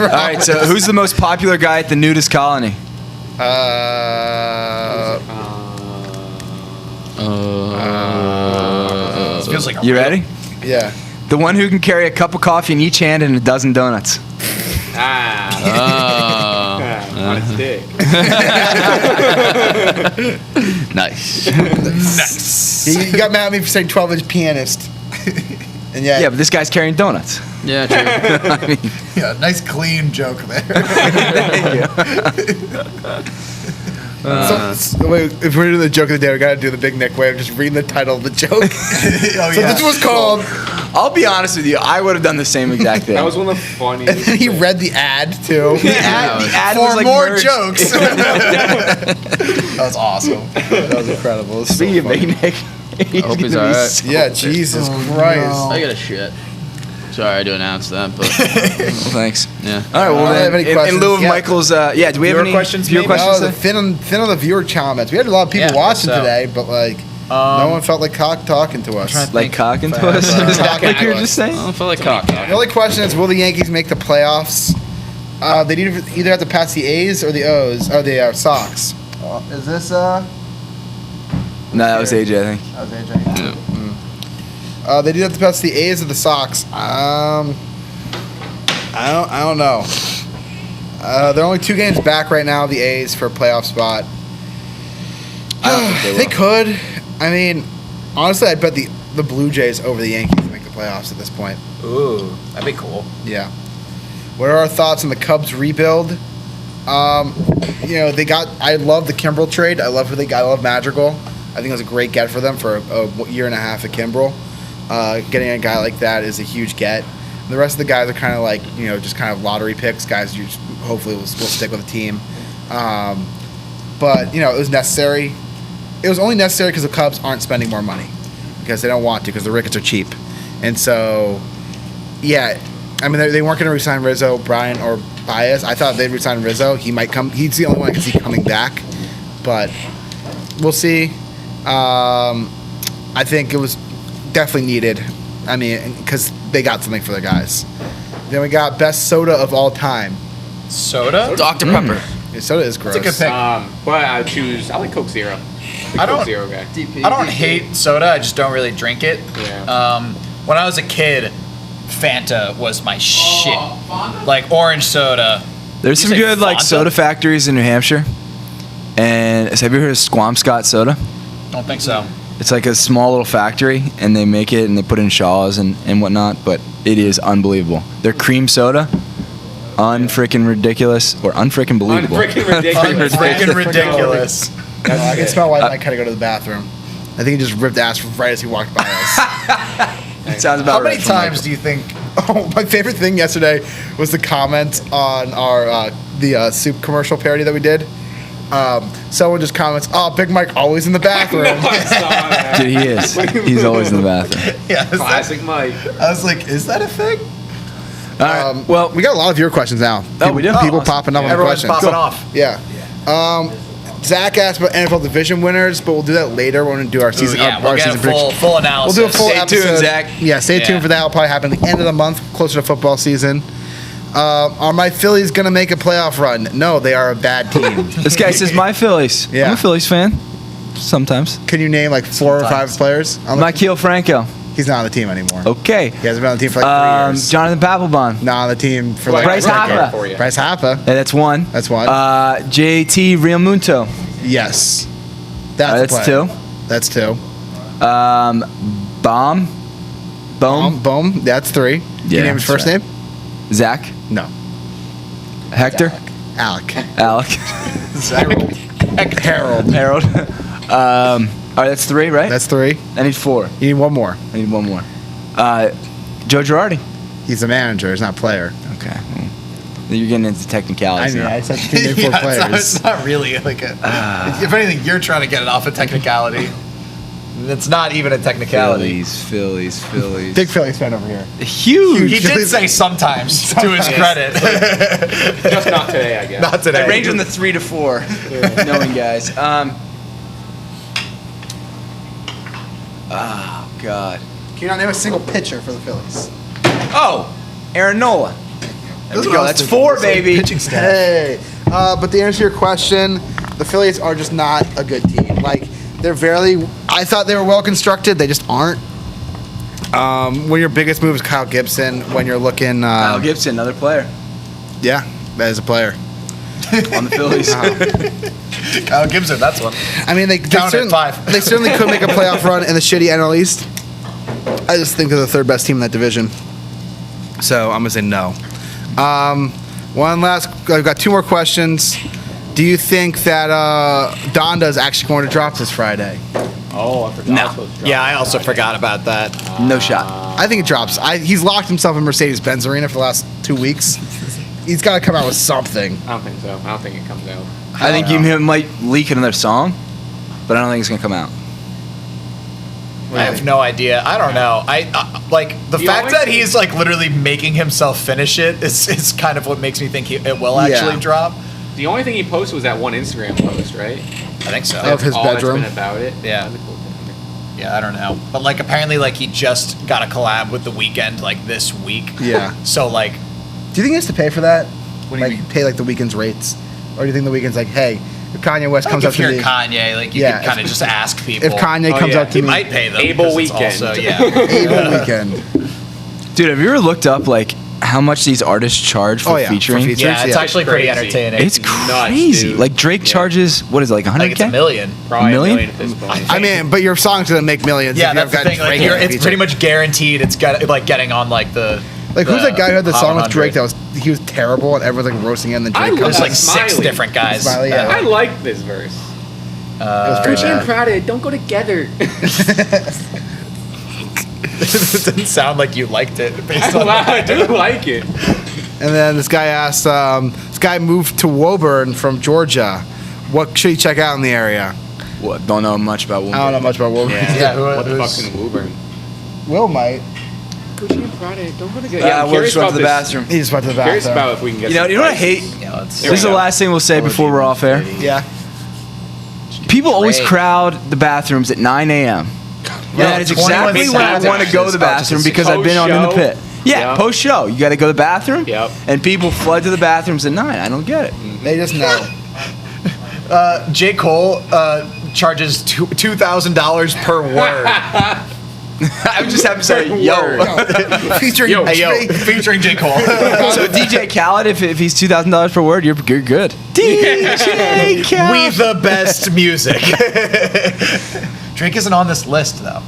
A: All right, so who's the most popular guy at the nudist colony?
D: This feels like a
A: You
D: real-
A: ready?
C: Yeah.
A: The one who can carry a cup of coffee in each hand and a dozen donuts.
B: On its dick.
E: Nice.
C: You got mad at me for saying 12-inch pianist. And
A: Yeah, but this guy's carrying donuts.
E: Yeah, true.
A: I mean,
D: Yeah, nice clean joke there.
C: Wait, if we're doing the joke of the day, we gotta do the Big Nick way of just reading the title of the joke.
D: Oh,
C: So this was called.
A: I'll be honest with you. I would have done the same exact thing.
B: That was one of the
C: And
B: funniest.
C: then he read the ad too.
A: the ad
D: For
A: was like
D: more
A: merged.
D: jokes. That was awesome.
C: That was incredible. It was so
A: Speaking of
C: funny.
A: Big Nick,
E: I hope he's all right.
C: Yeah, Jesus Christ.
E: I got a shit. Sorry to announce that, but
A: well, thanks.
E: yeah.
A: All right. Well,
C: I don't have
A: then,
C: any
A: in
C: questions.
A: lieu of
C: Yeah.
A: Michael's, do we have
D: Viewer
A: any
D: questions,
A: viewer
D: maybe?
A: questions?
C: No, the fin on the viewer comments. We had a lot of people
D: Yeah,
C: watching
D: so.
C: today, but like no one felt like talking to us.
A: Like cocking to us? Is that like you were just saying?
E: I don't feel like cock.
C: The only question is, will the Yankees make the playoffs? They either have to pass the A's or the O's or the Sox. Is this
A: No, that was AJ, I think.
C: That was AJ. They do have to pass the A's or the Sox. I don't know. They're only 2 games back right now. The A's for a playoff spot.
A: I don't think
C: They
A: will.
C: could. I mean, honestly, I'd bet the Blue Jays over the Yankees to make the playoffs at this point.
D: Ooh, that'd be cool.
C: Yeah. What are our thoughts on the Cubs rebuild? They got. I love the Kimbrel trade. I love Madrigal. I think it was a great get for them for a year and a half at Kimbrel. Getting a guy like that is a huge get. The rest of the guys are kind of like just kind of lottery picks. Guys, you just hopefully will stick with the team. But it was necessary. It was only necessary because the Cubs aren't spending more money because they don't want to because the Ricketts are cheap, and so yeah. I mean, they weren't going to resign Rizzo, Bryant, or Baez. I thought they'd resign Rizzo. He might come. He's the only one I can see coming back, but we'll see. I think it was definitely needed. I mean, because they got something for their guys. Then we got best soda of all time.
D: Soda?
E: Dr. Pepper.
C: Yeah, soda is gross.
D: That's a good pick.
B: But I like Coke Zero. Big
D: I don't-
B: Coke Zero guy.
D: I don't hate soda. I just don't really drink it.
B: Yeah.
D: When I was a kid, Fanta was my shit. Like orange soda.
A: There's
D: You
A: some
D: say
A: good like
D: Fanta?
A: soda factories in New Hampshire. And have you heard of Squamscott soda?
D: Don't think so.
A: It's like a small little factory, and they make it and they put it in Shaws and whatnot. But it is unbelievable. Their cream soda, unfreaking ridiculous or unfreaking believable.
B: Unfreaking ridiculous.
D: Freaking ridiculous.
C: I can smell why Mike had to go to the bathroom. I think he just ripped ass right as he walked by us.
A: It sounds about
D: How many
A: right for
D: times
A: Michael.
D: do you think?
C: Oh, my favorite thing yesterday was the comment on our the soup commercial parody that we did. Someone just comments, "Oh, Big Mike always in the bathroom."
A: Dude, he is. He's always in the bathroom.
D: Yeah, is that-
B: Classic Mike.
D: I was like, is that a thing?
A: All right. Well,
C: we got a lot of viewer questions now.
A: we do?
C: People
A: Oh,
C: popping up on the
D: Everyone's
C: questions.
D: popping off.
C: Yeah. Zach asked about NFL division winners, but we'll do that later when we do our season.
D: Yeah,
C: our
D: we'll get
C: season
D: a
C: prediction.
D: full
C: We'll
D: analysis.
C: do a full
A: Stay tuned,
C: episode.
A: Zach.
C: Yeah, stay
D: Yeah.
C: tuned for that. It'll probably happen at the end of the month, closer to football season. Are my Phillies going to make a playoff run? No, they are a bad team.
A: this guy says my Phillies.
C: Yeah.
A: I'm a Phillies fan. Sometimes.
C: Can you name like 4 or 5 players?
A: Makeel Franco.
C: He's not on the team anymore.
A: Okay.
C: He hasn't been on the team for like 3 years.
A: Jonathan Papelbon.
C: Not on the team for
B: Well,
C: like
A: Bryce
B: I got
A: Harper.
B: it for you.
C: Bryce Harper.
A: Yeah, that's one.
C: That's one.
A: JT Realmuto.
C: Yes. That's,
A: That's
C: a player.
A: two.
C: That's 2.
A: Boom.
C: Boom. That's 3.
A: Yeah,
C: You name his
A: that's
C: first
A: right.
C: name?
A: Zach.
C: No.
A: Hector.
C: Alec.
A: Alec.
C: Harold.
A: Harold. All right, that's 3, right?
C: That's 3.
A: I need 4.
C: You need one more.
A: I need one more. Joe Girardi.
C: He's a manager. He's not a player.
A: Okay. You're getting into technicalities now.
C: I said to name 4
D: Yeah,
C: players.
D: it's not really like a. If anything, you're trying to get it off a technicality. It's not even a technicality.
A: Phillies.
C: Big Phillies fan over here.
A: Huge.
D: He did say sometimes, to his credit.
B: Just not today, I guess.
D: Not today.
A: I range in the 3 to 4, knowing guys. Oh God.
C: Can you not name a single pitcher for the Phillies?
A: Oh, Aaron Nola. There we go. That's 4, baby.
C: Hey. But to answer your question, the Phillies are just not a good team. Like, they're I thought they were well constructed. They just aren't. When your biggest move is Kyle Gibson, when you're looking.
A: Kyle Gibson, another player
C: Yeah, that is a player.
A: on the Phillies.
D: Kyle Gibson, that's one.
C: I mean, they
D: Count it,
C: certainly,
D: 5.
C: they certainly could make a playoff run in the shitty NL East. I just think they're the 3rd best team in that division. So I'm going to say no. I've got 2 more questions. Do you think that Donda is actually going to drop this Friday?
B: Oh, I forgot.
A: No.
B: I was supposed to drop
D: Yeah, I
B: it
D: also
B: Friday.
D: forgot about that.
A: No shot.
C: I think it drops. He's locked himself in Mercedes-Benz Arena for the last 2 weeks. He's got to come out with something.
B: I don't think so. I don't think it comes out.
A: I think you might leak another song, but I don't think it's gonna come out.
D: I have no idea. I don't know. Like the
B: The
D: fact
B: only
D: that
B: thing-
D: he's like literally making himself finish it is kind of what makes me think it will actually
C: Yeah.
D: drop.
B: The only thing he posted was that one Instagram post, right?
D: I think so.
C: Of his
B: All
C: bedroom.
B: That's been about it.
D: Yeah.
B: That'd be cool.
D: Yeah, I don't know. But like apparently like he just got a collab with The Weeknd like this week.
C: Yeah.
D: So like
C: Do you think he has to pay for that?
D: What do you
C: like,
D: mean?
C: pay like the Weeknd's rates? Or do you think the Weeknd's like, hey, if Kanye West comes up
D: if
C: to
D: you're
C: me,
D: Kanye, like you
C: Yeah,
D: can kind of
C: if-
D: just ask people.
C: if Kanye
B: Oh,
C: comes
B: yeah.
C: up to
D: he
C: me,
D: might pay them.
B: Abel
D: because it's
B: Weeknd.
D: Also, yeah.
C: Abel Weeknd.
A: Dude, have you ever looked up like how much these artists charge for
C: Oh, yeah, for
A: featuring?
C: features.
D: Yeah, it's
C: Yeah.
D: actually pretty
B: Crazy.
D: entertaining.
A: It's
B: nuts,
A: crazy.
B: dude.
A: Like Drake
B: Yeah.
A: charges what is it, like
D: I think it's
A: 100K?
D: $1 million.
B: Probably
A: million?
B: a million at this point.
C: I mean, but your song's gonna make millions.
D: Yeah,
C: if
D: that's
C: you've
D: the
C: got
D: thing. Like,
C: Drake in the
D: it's
C: feature.
D: pretty much guaranteed. It's got like getting on like the
C: Like, who's that guy who had the
D: Hot
C: song with
D: 100.
C: Drake that he was terrible and everyone's like roasting him and then
B: I
C: Drake
B: love
C: comes
D: There's
C: out?
D: like six
B: Smiley.
D: different guys.
C: Smiley, yeah.
B: I like this verse.
D: Uh,
C: pretty
B: Gucci and
C: bad.
B: Prada don't go together.
D: it didn't sound like you liked it based on
B: I do like it.
C: And then this guy asked, this guy moved to Woburn from Georgia. What should he check out in the area?
A: What? Don't know much about Woburn.
C: I don't know much about Woburn.
D: Yeah,
B: What the
D: who's-
B: fuck's in Woburn?
C: Will might.
B: Gucci and Prada don't go together.
A: Yeah,
B: I'm
A: Will
B: curious
A: just went to
B: about
A: the
B: this.
A: bathroom.
C: He just went to the
B: Curious
C: bathroom.
B: about if we can get.
A: You know
B: some
A: what I
B: prices.
A: hate?
D: Yeah, let's-
A: This is the last thing we'll say before we're off air.
C: Yeah.
A: People always
D: Drake.
A: crowd the bathrooms at 9 a.m.
D: Yeah,
A: that is
D: 21
A: exactly when I
B: Savage
A: want to go to the
D: starts at
A: bathroom
D: 6.
A: because I've been on in the
B: Post-show?
A: pit. Yeah,
B: Yep.
A: post show. You got to go to the bathroom.
B: Yep.
A: And people flood to the bathrooms at 9. I don't get it.
C: They just know.
D: J. Cole charges $2,000 per word.
A: I would just have to say, yo.
C: Featuring
B: Yo.
D: Hey yo,
C: Drake.
D: featuring J. Cole.
A: So DJ Khaled, if he's $2,000 per word, you're good. DJ Khaled.
D: We the best music. Drake isn't on this list though.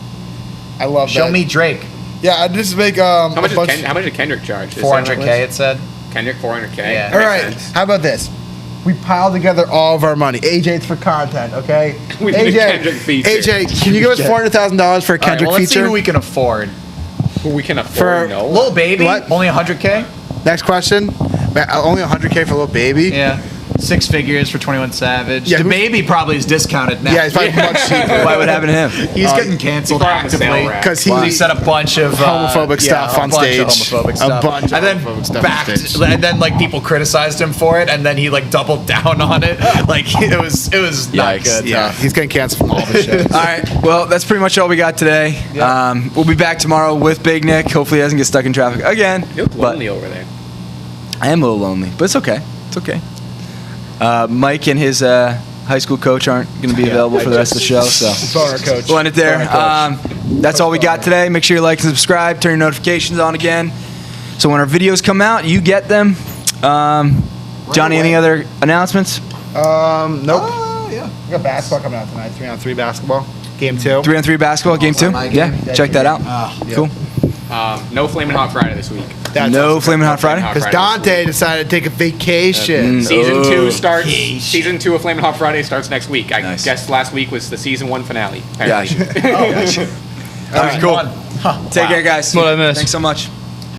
C: I love
D: Show
C: that.
D: me Drake.
C: Yeah, I just make
B: How much,
C: a bunch.
B: how much did Kendrick charge? Is that
D: 400K it said.
B: Kendrick 400K.
D: Yeah.
C: All
B: Makes
C: right,
B: sense.
C: how about this? We pile together all of our money. AJ's for content, okay?
B: We need a Kendrick feature.
C: AJ, can you give us $400,000 for a
D: All right,
C: Kendrick
D: well, let's see
C: feature?
D: who we can afford.
B: Who we can afford?
C: For
B: No.
D: Lil Baby,
C: What?
D: only 100K.
C: Next question. Only 100K for Lil Baby.
D: Yeah, 6 figures for 21 Savage.
C: Yeah,
D: the
C: who's-
D: Baby probably is discounted now.
C: Yeah, it's probably much cheaper.
A: Why would happen to him?
D: He's getting canceled
B: He's probably on the sale
D: actively
B: rack.
C: Because
D: he said a bunch of
C: homophobic stuff on
D: a bunch of
C: stage.
D: homophobic
C: A
D: stuff.
C: bunch of
D: and then
C: homophobic stuff on
D: backed,
C: stage.
D: and then like people criticized him for it, and then he like doubled down on it. Like it was not
A: Yikes.
D: good.
C: Yeah, he's getting canceled from all the shows.
A: All right. Well, that's pretty much all we got today. We'll be back tomorrow with Big Nick. Hopefully, he doesn't get stuck in traffic again.
B: You look
A: But
B: lonely over there.
A: I am a little lonely, but it's okay. It's okay. Mike and his high school coach aren't going to be available for the rest of the show, so
C: Boner coach.
A: we'll end it there.
C: Boner coach.
A: That's all we got today. Make sure you like and subscribe. Turn your notifications on again, so when our videos come out, you get them. Johnny, any other announcements?
C: Nope. Yeah. We got basketball coming out tonight. 3-on-3 basketball. Game 2.
A: 3-on-3 basketball, game 2.
C: my
A: Yeah,
C: game.
A: check that out. Cool.
B: No Flamin' Hot Friday this week.
C: That's
A: No
C: awesome.
A: Flamin' Hot Friday.
B: Hot
C: Because
B: Friday this
C: Dante decided to take a vacation.
B: Season
A: Oh.
B: 2 starts. Season 2 of Flamin' Hot Friday starts next week. I
A: Nice.
B: guess last week was the season 1 finale.
A: Gotcha.
B: Apparently.
A: All right, cool. Take care, guys.
E: What I missed.
A: Thanks so much.